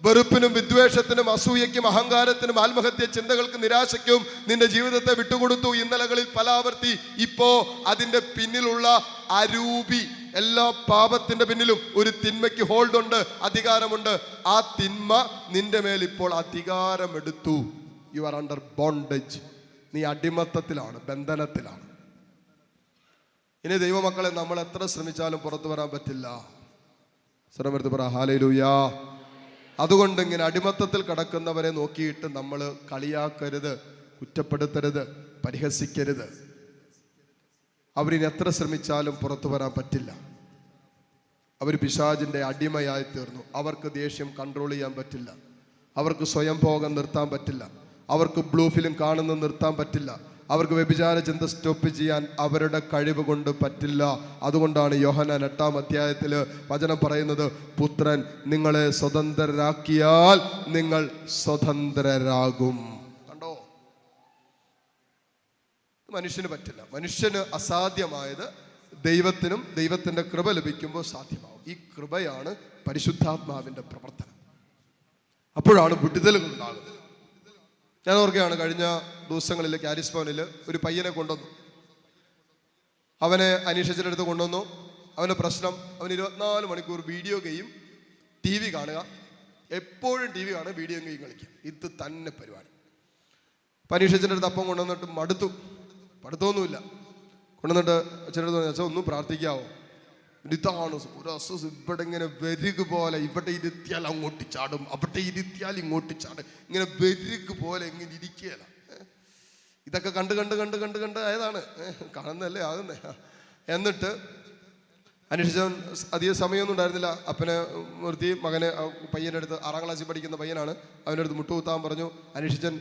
വെറുപ്പിനും വിദ്വേഷത്തിനും അസൂയയ്ക്കും അഹങ്കാരത്തിനും ആത്മഹത്യ ചിന്തകൾക്കും നിരാശയ്ക്കും നിന്റെ ജീവിതത്തെ വിട്ടുകൊടുത്തു. ഇന്നലകളിൽ പലാവർത്തി. ഇപ്പോ അതിന്റെ പിന്നിലുള്ള അരൂപി, എല്ലാ പാപത്തിന്റെ പിന്നിലും ഒരു തിന്മയ്ക്ക് ഹോൾഡ് ഉണ്ട്, അധികാരമുണ്ട്. ആ തിന്മ നിന്റെ മേൽ ഇപ്പോൾ അധികാരമെടുത്തു. You are under bondage. നീ അടിമത്തത്തിലാണ്, ബന്ധനത്തിലാണ്. ഇനി ദൈവമക്കളെ, നമ്മൾ എത്ര ശ്രമിച്ചാലും പുറത്തു വരാൻ പറ്റില്ല. ശ്രമെടുത്ത് പറ ഹല്ലേലൂയ. അതുകൊണ്ട് ഇങ്ങനെ അടിമത്തത്തിൽ കിടക്കുന്നവരെ നോക്കിയിട്ട് നമ്മൾ കളിയാക്കരുത്, കുറ്റപ്പെടുത്തരുത്, പരിഹസിക്കരുത്. അവരിനി എത്ര ശ്രമിച്ചാലും പുറത്തു വരാൻ പറ്റില്ല. അവർ പിശാചിന്റെ അടിമയായി തീർന്നു. അവർക്ക് ദേഷ്യം കൺട്രോൾ ചെയ്യാൻ പറ്റില്ല, അവർക്ക് സ്വയം ഭോഗം നിർത്താൻ പറ്റില്ല, അവർക്ക് ബ്ലൂ ഫിലിം കാണുന്നത് നിർത്താൻ പറ്റില്ല, അവർക്ക് വ്യഭിചാര ചിന്ത സ്റ്റോപ്പ് ചെയ്യാൻ അവരുടെ കഴിവ് കൊണ്ട് പറ്റില്ല. അതുകൊണ്ടാണ് യോഹന്നാൻ 8-ാം അധ്യായത്തിൽ വചനം പറയുന്നത്, പുത്രൻ നിങ്ങളെ സ്വതന്ത്രരാക്കിയാൽ നിങ്ങൾ സ്വതന്ത്രരാകും. കണ്ടോ? മനുഷ്യന് പറ്റില്ല. മനുഷ്യന് അസാധ്യമായത് ദൈവത്തിനും ദൈവത്തിന്റെ കൃപ ലഭിക്കുമ്പോൾ സാധ്യമാവും. ഈ കൃപയാണ് പരിശുദ്ധാത്മാവിന്റെ പ്രവർത്തനം. അപ്പോഴാണ് വിടുതലുകൾ ഉണ്ടാകുന്നത്. ഞാൻ ഓർക്കുകയാണ്, കഴിഞ്ഞ ദിവസങ്ങളിൽ കാരിസ് ഭവനിൽ ഒരു പയ്യനെ കൊണ്ടുവന്നു. അവനെ അന്വേഷിച്ചിട്ട് അടുത്ത് കൊണ്ടുവന്നു. അവൻ്റെ പ്രശ്നം, അവൻ 24 മണിക്കൂർ വീഡിയോ ഗെയിം, TV കാണുക, എപ്പോഴും TV കാണുക, വീഡിയോ ഗെയിം കളിക്കുക. ഇത് തന്നെ പരിപാടി. അന്വേഷിച്ചിട്ട് അടുത്ത് അപ്പം കൊണ്ടുവന്നിട്ട് പഠിത്തമൊന്നുമില്ല. കൊണ്ടുവന്നിട്ട് അച്ഛനടുത്ത് പറഞ്ഞു, അച്ഛൻ ഒന്നും പ്രാർത്ഥിക്കാവോ? ഇതാണ് ഒരു അസ്വസ്. ഇവിടെ ഇങ്ങനെ വെരുക് പോലെ, ഇവിടെ ഇരുത്തിയാൽ അങ്ങോട്ട് ചാടും, അവിടെ ഇരുത്തിയാൽ ഇങ്ങോട്ട് ചാടും, ഇങ്ങനെ വെരുക് പോലെ ഇങ്ങനെ ഇരിക്കുകയല്ല. ഇതൊക്കെ കണ്ട് ആയതാണ്, കാണുന്നതല്ലേ ആകുന്നേ. എന്നിട്ട് അന്വേഷിച്ചവൻ അധികം സമയമൊന്നും ഉണ്ടായിരുന്നില്ല. അപ്പനെ നിർത്തി മകനെ, പയ്യൻ്റെ അടുത്ത് 6-ാം ക്ലാസ്സിൽ പഠിക്കുന്ന പയ്യനാണ്, അവൻ്റെ അടുത്ത് മുട്ടുകുത്താൻ പറഞ്ഞു. അന്വേഷിച്ചൻ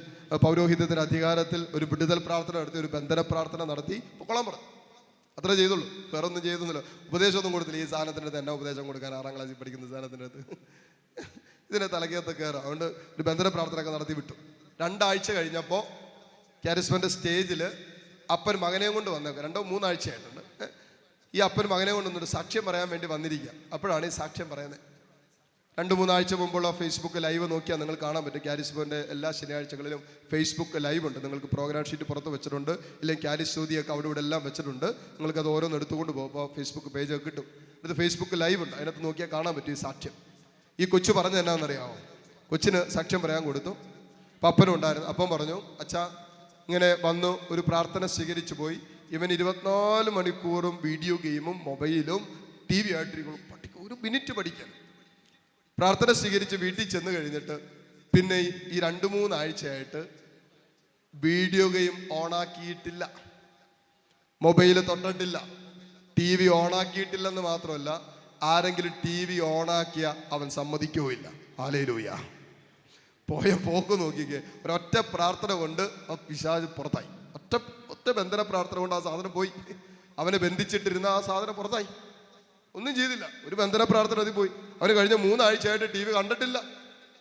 പൗരോഹിത്യത്തിൻ്റെ അധികാരത്തിൽ ഒരു വിടുതൽ പ്രാർത്ഥന നടത്തി, ഒരു ബന്ധന പ്രാർത്ഥന നടത്തി പൊക്കോളാൻ പറഞ്ഞു. അത്രേ ചെയ്തുള്ളൂ, വേറെ ഒന്നും ചെയ്തൊന്നുമില്ല. ഉപദേശമൊന്നും കൊടുത്തില്ല. ഈ സാധനത്തിൻ്റെ അടുത്ത് എന്നാ ഉപദേശം കൊടുക്കാൻ 6ാം ക്ലാസ്സിൽ പഠിക്കുന്ന സാധനത്തിൻ്റെ അടുത്ത് ഇതിനെ തലക്കകത്ത് കയറാം. അതുകൊണ്ട് ഒരു ബന്ധന പ്രാർത്ഥനയൊക്കെ നടത്തി വിട്ടു. 2 ആഴ്ച കഴിഞ്ഞപ്പോൾ കാരിസ്മൻ്റെ സ്റ്റേജിൽ അപ്പൻ മകനെയും കൊണ്ട് വന്നേക്കാം. 2-3 ആഴ്ചയായിട്ടുണ്ട്. ഈ അപ്പൻ മകനെ കൊണ്ട് വന്നിട്ട് സാക്ഷ്യം പറയാൻ വേണ്ടി വന്നിരിക്കുക. അപ്പോഴാണ് ഈ സാക്ഷ്യം പറയുന്നത്. 2-3 ആഴ്ച മുമ്പുള്ള ഫേസ്ബുക്ക് ലൈവ് നോക്കിയാൽ നിങ്ങൾ കാണാൻ പറ്റും. കാരിസ്മൻ്റെ എല്ലാ ശനിയാഴ്ചകളിലും ഫേസ്ബുക്ക് ലൈവ് ഉണ്ട്. നിങ്ങൾക്ക് പ്രോഗ്രാം ഷീറ്റ് പുറത്ത് വെച്ചിട്ടുണ്ട്, ഇല്ലെങ്കിൽ കാരിസ് സ്തുതിയൊക്കെ അവിടെ ഇവിടെ എല്ലാം വെച്ചിട്ടുണ്ട്. നിങ്ങൾക്കത് ഓരോന്ന് എടുത്തുകൊണ്ട് പോകുമ്പോൾ ഫേസ്ബുക്ക് പേജൊക്കെ കിട്ടും. ഇത് ഫേസ്ബുക്ക് ലൈവ് ഉണ്ട്, അതിനകത്ത് നോക്കിയാൽ കാണാൻ പറ്റും ഈ സാക്ഷ്യം. ഈ കൊച്ചു പറഞ്ഞത് എന്നാണെന്നറിയാമോ? കൊച്ചിന് സാക്ഷ്യം പറയാൻ കൊടുത്തു. അപ്പനും ഉണ്ടായിരുന്നു. അപ്പം പറഞ്ഞു, അച്ഛാ ഇങ്ങനെ വന്നു ഒരു പ്രാർത്ഥന സ്വീകരിച്ചു പോയി. ഇവൻ 24 മണിക്കൂറും വീഡിയോ ഗെയിമും മൊബൈലും TV ആയിട്ടിരിക്കും. ഒരു മിനിറ്റ് പഠിക്കാൻ. പ്രാർത്ഥന സ്വീകരിച്ച് വീട്ടിൽ ചെന്ന് കഴിഞ്ഞിട്ട് പിന്നെ ഈ 2-3 ആഴ്ചയായിട്ട് വീഡിയോ ഗെയിം ഓണാക്കിയിട്ടില്ല, മൊബൈൽ തൊട്ടിട്ടില്ല, TV ഓണാക്കിയിട്ടില്ലെന്ന് മാത്രമല്ല, ആരെങ്കിലും TV ഓണാക്കിയ അവൻ സമ്മതിക്കുകയില്ല. ഹല്ലേലൂയ. പോയ പോക്ക് നോക്കിക്കേ. ഒരൊറ്റ പ്രാർത്ഥന കൊണ്ട് ആ പിശാച് പുറത്തായി. ഒറ്റ ബന്ധന പ്രാർത്ഥന കൊണ്ട് ആ സാധനം പോയി. അവനെ ബന്ധിച്ചിട്ടിരുന്ന ആ സാധനം പുറത്തായി. ഒന്നും ചെയ്തില്ല, ഒരു ബന്ധന പ്രാർത്ഥന അതിൽ പോയി. അവന് കഴിഞ്ഞ 3 ആഴ്ചയായിട്ട് TV കണ്ടിട്ടില്ല.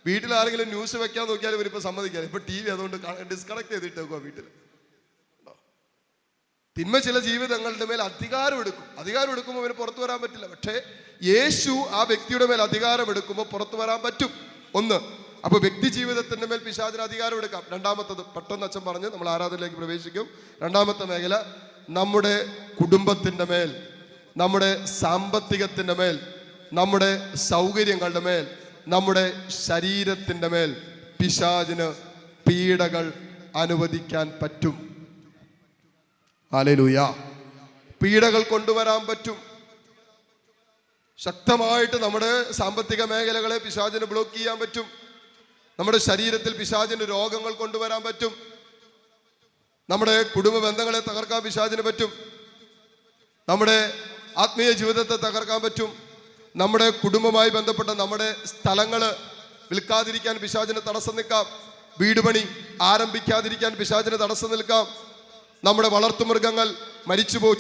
വീട്ടിൽ ആരെങ്കിലും ന്യൂസ് വെക്കാൻ നോക്കിയാലും ഇവരിപ്പോൾ സമ്മതിക്കാതെ. ഇപ്പൊ TV അതുകൊണ്ട് ഡിസ്കണക്ട് ചെയ്തിട്ടേക്കുക വീട്ടിൽ. തിന്മ ചില ജീവിതങ്ങളുടെ മേൽ അധികാരം എടുക്കുമ്പോൾ അവന് പുറത്തു വരാൻ പറ്റില്ല. പക്ഷേ യേശു ആ വ്യക്തിയുടെ മേൽ അധികാരം എടുക്കുമ്പോൾ പുറത്തു വരാൻ പറ്റും. ഒന്ന്, അപ്പൊ വ്യക്തി ജീവിതത്തിന്റെ മേൽ പിശാചിന് അധികാരം എടുക്കാം. രണ്ടാമത്തത്, പെട്ടെന്ന് അച്ഛൻ പറഞ്ഞ് നമ്മൾ ആരാധനയിലേക്ക് പ്രവേശിക്കും. രണ്ടാമത്തെ മേഖല നമ്മുടെ കുടുംബത്തിന്റെ മേൽ, നമ്മുടെ സാമ്പത്തികത്തിന്റെ മേൽ, നമ്മുടെ സൗകര്യങ്ങളുടെ മേൽ, നമ്മുടെ ശരീരത്തിന്റെ മേൽ പിശാചിന് പീഡകൾ അനുവദിക്കാൻ പറ്റും. ഹല്ലേലൂയ. പീഡകൾ കൊണ്ടുവരാൻ പറ്റും. ശക്തമായിട്ട് നമ്മുടെ സാമ്പത്തിക മേഖലകളെ പിശാചിന് ബ്ലോക്ക് ചെയ്യാൻ പറ്റും. നമ്മുടെ ശരീരത്തിൽ പിശാചിന് രോഗങ്ങൾ കൊണ്ടുവരാൻ പറ്റും. നമ്മുടെ കുടുംബ ബന്ധങ്ങളെ തകർക്കാൻ പിശാചിന് പറ്റും. നമ്മുടെ ആത്മീയ ജീവിതത്തെ തകർക്കാൻ പറ്റും. നമ്മുടെ കുടുംബവുമായി ബന്ധപ്പെട്ട നമ്മുടെ സ്ഥലങ്ങൾ വിൽക്കാതിരിക്കാൻ പിശാചിന് തടസ്സം നിൽക്കാം. വീട് പണി ആരംഭിക്കാതിരിക്കാൻ പിശാചിന് തടസ്സം നിൽക്കാം. നമ്മുടെ വളർത്തുമൃഗങ്ങൾ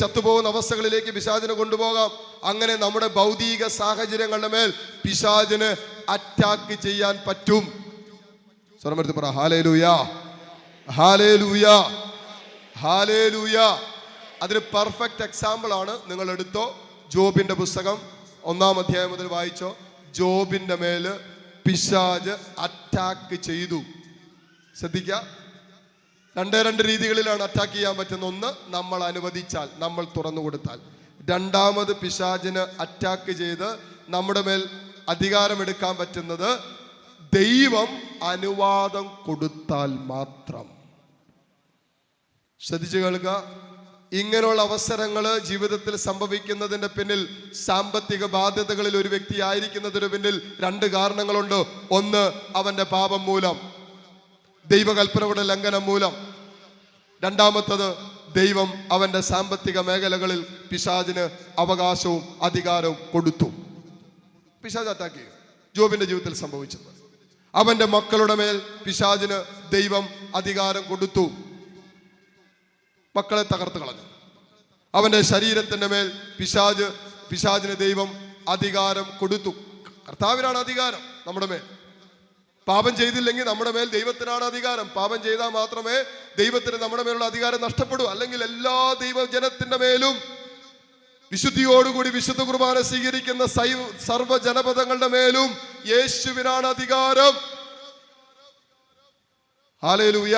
ചത്തുപോകുന്ന അവസ്ഥകളിലേക്ക് പിശാചിനെ കൊണ്ടുപോകാം. അങ്ങനെ നമ്മുടെ ഭൗതിക സാഹചര്യങ്ങളുടെ മേൽ പിശാചിന് അറ്റാക്ക് ചെയ്യാൻ പറ്റും. സ്വരമെടുത്ത് പറ ഹല്ലേലൂയ, ഹല്ലേലൂയ, ഹല്ലേലൂയ. അതിന് പെർഫെക്റ്റ് എക്സാമ്പിൾ ആണ്. നിങ്ങൾ എടുത്തോ, ജോബിന്റെ പുസ്തകം 1-ാം അധ്യായം മുതൽ വായിച്ചോ. ജോബിന്റെ മേല് പിശാച് അറ്റാക്ക് ചെയ്തു. ശ്രദ്ധിക്കുക, 2 രീതികളിലാണ് അറ്റാക്ക് ചെയ്യാൻ പറ്റുന്നത്. ഒന്ന്, നമ്മൾ അനുവദിച്ചാൽ, നമ്മൾ തുറന്നു കൊടുത്താൽ. രണ്ടാമത്, പിശാചിന് അറ്റാക്ക് ചെയ്ത് നമ്മുടെ മേൽ അധികാരമെടുക്കാൻ പറ്റുന്നത് ദൈവം അനുവാദം കൊടുത്താൽ മാത്രം. ശ്രദ്ധിച്ചു കേൾക്കുക. ഇങ്ങനെയുള്ള അവസരങ്ങൾ ജീവിതത്തിൽ സംഭവിക്കുന്നതിന്റെ പിന്നിൽ, സാമ്പത്തിക ബാധ്യതകളിൽ ഒരു വ്യക്തി ആയിരിക്കുന്നതിന് പിന്നിൽ 2 കാരണങ്ങളുണ്ട്. ഒന്ന്, അവന്റെ പാപം മൂലം, ദൈവകൽപ്പനയുടെ ലംഘനം മൂലം. രണ്ടാമത്തത്, ദൈവം അവന്റെ സാമ്പത്തിക മേഖലകളിൽ പിശാചിന് അവകാശവും അധികാരവും കൊടുത്തു. പിശാച് അറ്റാക്ക് ചെയ്യും. ജോബിന്റെ ജീവിതത്തിൽ സംഭവിച്ചത്. അവന്റെ മക്കളുടെ മേൽ പിശാചിന് ദൈവം അധികാരം കൊടുത്തു, മക്കളെ തകർത്ത് കളഞ്ഞു. അവന്റെ ശരീരത്തിന്റെ മേൽ പിശാചിന് ദൈവം അധികാരം കൊടുത്തു. കർത്താവിനാണ് അധികാരം നമ്മുടെ മേൽ. പാപം ചെയ്തില്ലെങ്കിൽ നമ്മുടെ മേൽ ദൈവത്തിനാണ് അധികാരം. പാപം ചെയ്താൽ മാത്രമേ ദൈവത്തിന് നമ്മുടെ മേലുള്ള അധികാരം നഷ്ടപ്പെടൂ. അല്ലെങ്കിൽ എല്ലാ ദൈവജനത്തിന്റെ മേലും വിശുദ്ധിയോടുകൂടി വിശുദ്ധ കുർബാന സ്വീകരിക്കുന്ന സർവ്വ ജനപദങ്ങളുടെ മേലും യേശുവിനാണ് അധികാരം. ഹല്ലേലൂയ.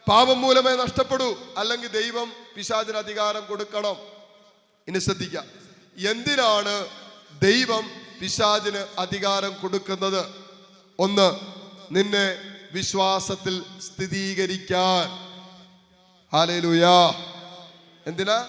പാപം മൂലമേ നഷ്ടപ്പെടൂ, അല്ലെങ്കിൽ ദൈവം പിശാചിന് അധികാരം കൊടുക്കണം. ഇനി ശ്രദ്ധിക്കാം, എന്തിനാണ് ദൈവം പിശാചിന് അധികാരം കൊടുക്കുന്നത്? ഒന്ന്, നിന്നെ വിശ്വാസത്തിൽ സ്ഥിരീകരിക്കാൻ. ഹല്ലേലൂയ. എന്തിനാ?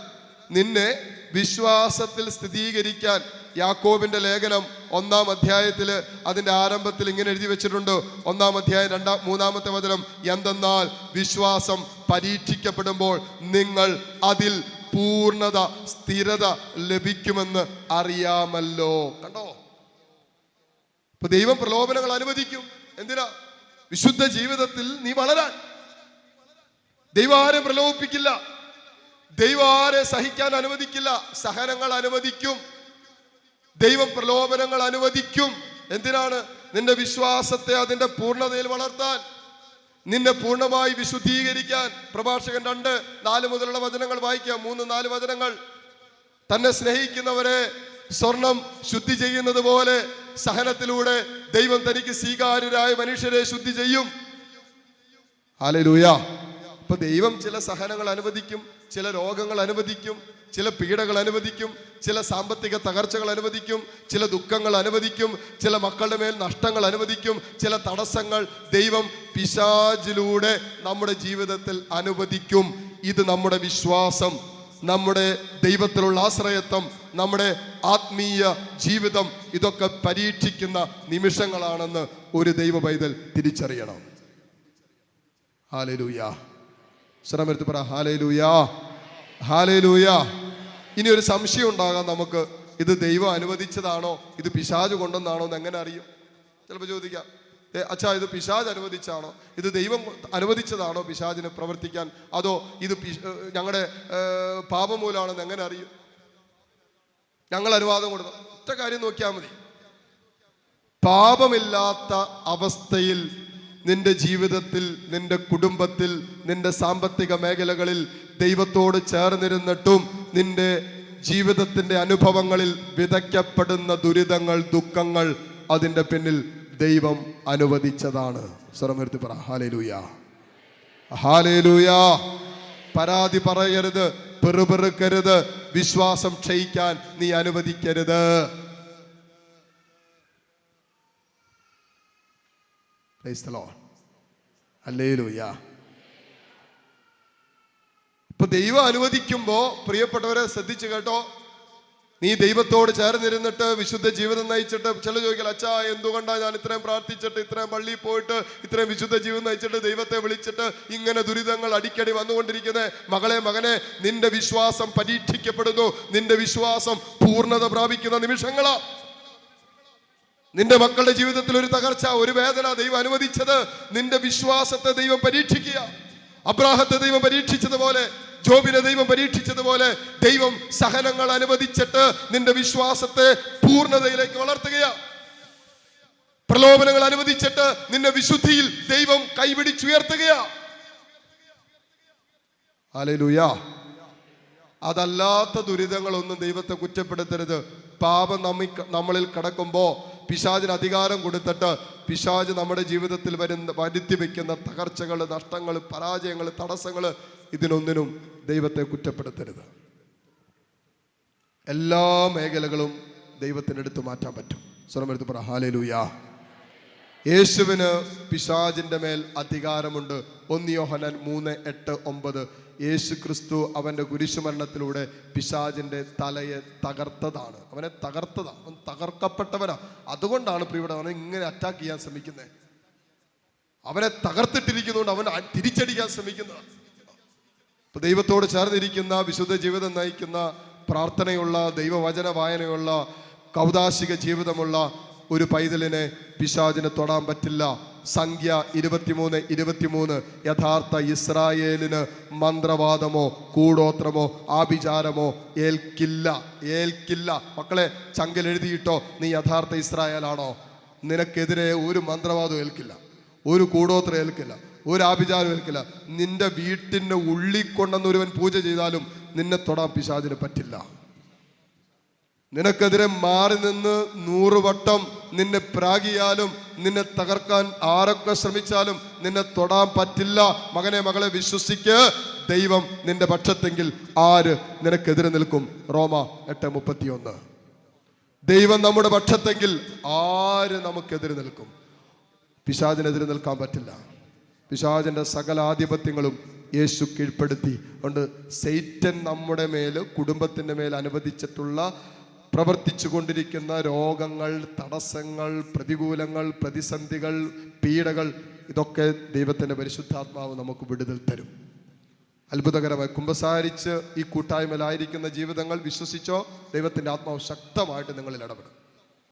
നിന്നെ വിശ്വാസത്തിൽ സ്ഥിരീകരിക്കാൻ. യാക്കോബിന്റെ ലേഖനം 1-ാം അധ്യായത്തിൽ അതിന്റെ ആരംഭത്തിൽ ഇങ്ങനെ എഴുതി വെച്ചിട്ടുണ്ട്. 1-ാം അധ്യായം 3-ാമത്തെ വചനം, എന്തെന്നാൽ വിശ്വാസം പരീക്ഷിക്കപ്പെടുമ്പോൾ നിങ്ങൾ അതിൽ പൂർണ്ണത, സ്ഥിരത ലഭിക്കുമെന്ന് അറിയാമല്ലോ. കണ്ടോ? ഇപ്പൊ ദൈവം പ്രലോഭനങ്ങൾ അനുവദിക്കും. എന്തിനാ? വിശുദ്ധ ജീവിതത്തിൽ നീ വളരാൻ. ദൈവം ആരും പ്രലോഭിപ്പിക്കില്ല. ദൈവം ആരെ സഹിക്കാൻ അനുവദിക്കില്ല. സഹനങ്ങൾ അനുവദിക്കും. ദൈവം പ്രലോഭനങ്ങൾ അനുവദിക്കും. എന്തിനാണ്? നിന്റെ വിശ്വാസത്തെ അതിന്റെ പൂർണ്ണതയിൽ വളർത്താൻ, നിന്നെ പൂർണ്ണമായി വിശുദ്ധീകരിക്കാൻ. പ്രഭാഷകൻ 2:4 മുതലുള്ള വചനങ്ങൾ വായിക്കാം. 3-4 വചനങ്ങൾ. തന്നെ സ്നേഹിക്കുന്നവരെ സ്വർണം ശുദ്ധി ചെയ്യുന്നത് പോലെ സഹനത്തിലൂടെ ദൈവം തനിക്ക് സ്വീകാര്യരായ മനുഷ്യരെ ശുദ്ധി ചെയ്യും. ഹല്ലേലൂയ. അപ്പൊ ദൈവം ചില സഹനങ്ങൾ അനുവദിക്കും, ചില രോഗങ്ങൾ അനുവദിക്കും, ചില പീഡകൾ അനുവദിക്കും, ചില സാമ്പത്തിക തകർച്ചകൾ അനുവദിക്കും, ചില ദുഃഖങ്ങൾ അനുവദിക്കും, ചില മക്കളുടെ മേൽ നഷ്ടങ്ങൾ അനുവദിക്കും, ചില തടസ്സങ്ങൾ ദൈവം പിശാചിലൂടെ നമ്മുടെ ജീവിതത്തിൽ അനുവദിക്കും. ഇത് നമ്മുടെ വിശ്വാസം, നമ്മുടെ ദൈവത്തിലുള്ള ആശ്രയത്വം, നമ്മുടെ ആത്മീയ ജീവിതം ഇതൊക്കെ പരീക്ഷിക്കുന്ന നിമിഷങ്ങളാണെന്ന് ഒരു ദൈവ പൈതൽ തിരിച്ചറിയണം. ഹല്ലേലൂയ. ശ്രമമെടുത്ത് പറ ഹല്ലേലൂയ, ഹല്ലേലൂയ. ഇനി ഒരു സംശയം ഉണ്ടാകാം നമുക്ക്, ഇത് ദൈവം അനുവദിച്ചതാണോ, ഇത് പിശാച് കൊണ്ടെന്നാണോ എന്ന് എങ്ങനെ അറിയും? ചിലപ്പോൾ ചോദിക്കാം, അച്ഛാ ഇത് പിശാച് അനുവദിച്ചാണോ, ഇത് ദൈവം അനുവദിച്ചതാണോ പിശാചിന് പ്രവർത്തിക്കാൻ, അതോ ഇത് ഞങ്ങളുടെ പാപമൂലമാണെന്ന് എങ്ങനെ അറിയും? ഞങ്ങൾ അനുവാദം കൊടുത്ത ഒറ്റ കാര്യം നോക്കിയാൽ മതി. പാപമില്ലാത്ത അവസ്ഥയിൽ നിന്റെ ജീവിതത്തിൽ, നിന്റെ കുടുംബത്തിൽ, നിന്റെ സാമ്പത്തിക മേഖലകളിൽ ദൈവത്തോട് ചേർന്നിരുന്നിട്ടും നിന്റെ ജീവിതത്തിന്റെ അനുഭവങ്ങളിൽ വിതയ്ക്കപ്പെടുന്ന ദുരിതങ്ങൾ, ദുഃഖങ്ങൾ, അതിൻ്റെ പിന്നിൽ ദൈവം അനുവദിച്ചതാണ്. സ്വരമെടുത്ത് പറ ഹല്ലേലൂയ, ഹല്ലേലൂയ. പരാതി പറയരുത്, പെറുപെറുക്കരുത്, വിശ്വാസം ക്ഷയിക്കാൻ നീ അനുവദിക്കരുത്. Praise the Lord, hallelujah. ഇപ്പൊ ദൈവം അനുവദിക്കുമ്പോ പ്രിയപ്പെട്ടവരെ ശ്രദ്ധിച്ചു കേട്ടോ, നീ ദൈവത്തോട് ചേർന്നിരുന്നിട്ട് വിശുദ്ധ ജീവിതം നയിച്ചിട്ട്, ചില ചോദിക്കൽ അച്ഛാ എന്തുകൊണ്ടാണ് ഞാൻ ഇത്രയും പ്രാർത്ഥിച്ചിട്ട്, ഇത്രയും പള്ളിയിൽ പോയിട്ട്, ഇത്രയും വിശുദ്ധ ജീവിതം നയിച്ചിട്ട്, ദൈവത്തെ വിളിച്ചിട്ട് ഇങ്ങനെ ദുരിതങ്ങൾ അടിക്കടി വന്നുകൊണ്ടിരിക്കുന്നത്? മകളെ, മകനെ, നിന്റെ വിശ്വാസം പരീക്ഷിക്കപ്പെടുന്നു. നിന്റെ വിശ്വാസം പൂർണ്ണത പ്രാപിക്കുന്ന നിമിഷങ്ങളാ. നിന്റെ മക്കളുടെ ജീവിതത്തിൽ ഒരു തകർച്ച, ഒരു വേദന ദൈവം അനുവദിച്ചത് നിന്റെ വിശ്വാസത്തെ ദൈവം പരീക്ഷിക്കുക. അബ്രാഹത്തെ ദൈവം പരീക്ഷിച്ചതുപോലെ, ജോബിനെ ദൈവം പരീക്ഷിച്ചതുപോലെ ദൈവം സഹനങ്ങൾ അനുവദിച്ചിട്ട് നിന്റെ വിശ്വാസത്തെ പൂർണ്ണതയിലേക്ക് വളർത്തുകയാ. പ്രലോഭനങ്ങൾ അനുവദിച്ചിട്ട് നിന്നെ വിശുദ്ധിയിൽ ദൈവം കൈപിടിച്ചുയർത്തുകയാ. ഹല്ലേലൂയ. അതല്ലാത്ത ദുരിതങ്ങളൊന്നും ദൈവത്തെ കുറ്റപ്പെടുത്തരുത്. പാപം നമ്മളിൽ കിടക്കുമ്പോൾ പിശാചിന് അധികാരം കൊടുത്തിട്ട് പിശാച് നമ്മുടെ ജീവിതത്തിൽ വരുത്തി വെക്കുന്ന തകർച്ചകൾ, നഷ്ടങ്ങൾ, പരാജയങ്ങൾ, തടസ്സങ്ങൾ, ഇതിനൊന്നിനും ദൈവത്തെ കുറ്റപ്പെടുത്തരുത്. എല്ലാ മേഖലകളും ദൈവത്തിൻ്റെ അടുത്ത് മാറ്റാൻ പറ്റും. സ്വരമെടുത്ത് പറ ഹല്ലേലൂയ. യേശുവിന് പിശാചിന്റെ മേൽ അധികാരമുണ്ട്. 1 യോഹന്നാൻ 3:8-9. യേശു ക്രിസ്തു അവൻ്റെ കുരിശുമരണത്തിലൂടെ പിശാചിന്റെ തലയെ തകർത്തതാണ്. അവനെ തകർത്തതാണ്, അവൻ തകർക്കപ്പെട്ടവനാ. അതുകൊണ്ടാണ് പ്രിയപ്പെട്ട അവനെ ഇങ്ങനെ അറ്റാക്ക് ചെയ്യാൻ ശ്രമിക്കുന്നത്. അവനെ തകർത്തിട്ടിരിക്കുന്നതുകൊണ്ട് അവൻ തിരിച്ചടിക്കാൻ ശ്രമിക്കുന്നതാണ്. ഇപ്പൊ ദൈവത്തോട് ചേർന്നിരിക്കുന്ന, വിശുദ്ധ ജീവിതം നയിക്കുന്ന, പ്രാർത്ഥനയുള്ള, ദൈവവചന വായനയുള്ള, കൗദാശിക ജീവിതമുള്ള ഒരു പൈതലിനെ പിശാചിന് തൊടാൻ പറ്റില്ല. സംഖ്യ 23:23 യഥാർത്ഥ ഇസ്രായേലിന് മന്ത്രവാദമോ കൂടോത്രമോ ആഭിചാരമോ ഏൽക്കില്ല. മക്കളെ, ചങ്കിൽ എഴുതിയിട്ടോ, നീ യഥാർത്ഥ ഇസ്രായേലാണോ? നിനക്കെതിരെ ഒരു മന്ത്രവാദം ഏൽക്കില്ല, ഒരു കൂടോത്രം ഏൽക്കില്ല, ഒരു ആഭിചാരം ഏൽക്കില്ല. നിന്റെ വീട്ടിൻ്റെ ഉള്ളിൽ കൊണ്ടെന്ന് ഒരുവൻ പൂജ ചെയ്താലും നിന്നെ തൊടാൻ പിശാചിന് പറ്റില്ല. നിനക്കെതിരെ മാറി നിന്ന് 100 വട്ടം നിന്നെ പ്രാഗിയാലും, നിന്നെ തകർക്കാൻ ആരൊക്കെ ശ്രമിച്ചാലും നിന്നെ തൊടാൻ പറ്റില്ല. മകനെ, മകളെ, വിശ്വസിക്ക്. ദൈവം നിന്റെ പക്ഷത്തെങ്കിൽ ആര് നിനക്കെതിരെ നിൽക്കും? റോമ 8:31. ദൈവം നമ്മുടെ പക്ഷത്തെങ്കിൽ ആര് നമുക്കെതിരെ നിൽക്കും? പിശാചിനെതിരെ നിൽക്കാൻ പറ്റില്ല. പിശാചിന്റെ സകല ആധിപത്യങ്ങളും യേശു കീഴ്പ്പെടുത്തി. അതുകൊണ്ട് സൈറ്റൻ നമ്മുടെ മേൽ, കുടുംബത്തിൻ്റെ മേൽ അനുവദിച്ചിട്ടുള്ള പ്രവർത്തിച്ചു കൊണ്ടിരിക്കുന്ന രോഗങ്ങൾ, തടസ്സങ്ങൾ, പ്രതികൂലങ്ങൾ, പ്രതിസന്ധികൾ, പീഡകൾ, ഇതൊക്കെ ദൈവത്തിൻ്റെ പരിശുദ്ധാത്മാവ് നമുക്ക് വിടുതൽ തരും. അത്ഭുതകരമായി കുമ്പസാരിച്ച് ഈ കൂട്ടായ്മയിലായിരിക്കുന്ന ജീവിതങ്ങൾ വിശ്വസിച്ചോ, ദൈവത്തിൻ്റെ ആത്മാവ് ശക്തമായിട്ട് നിങ്ങളിൽ ഇടപെടും.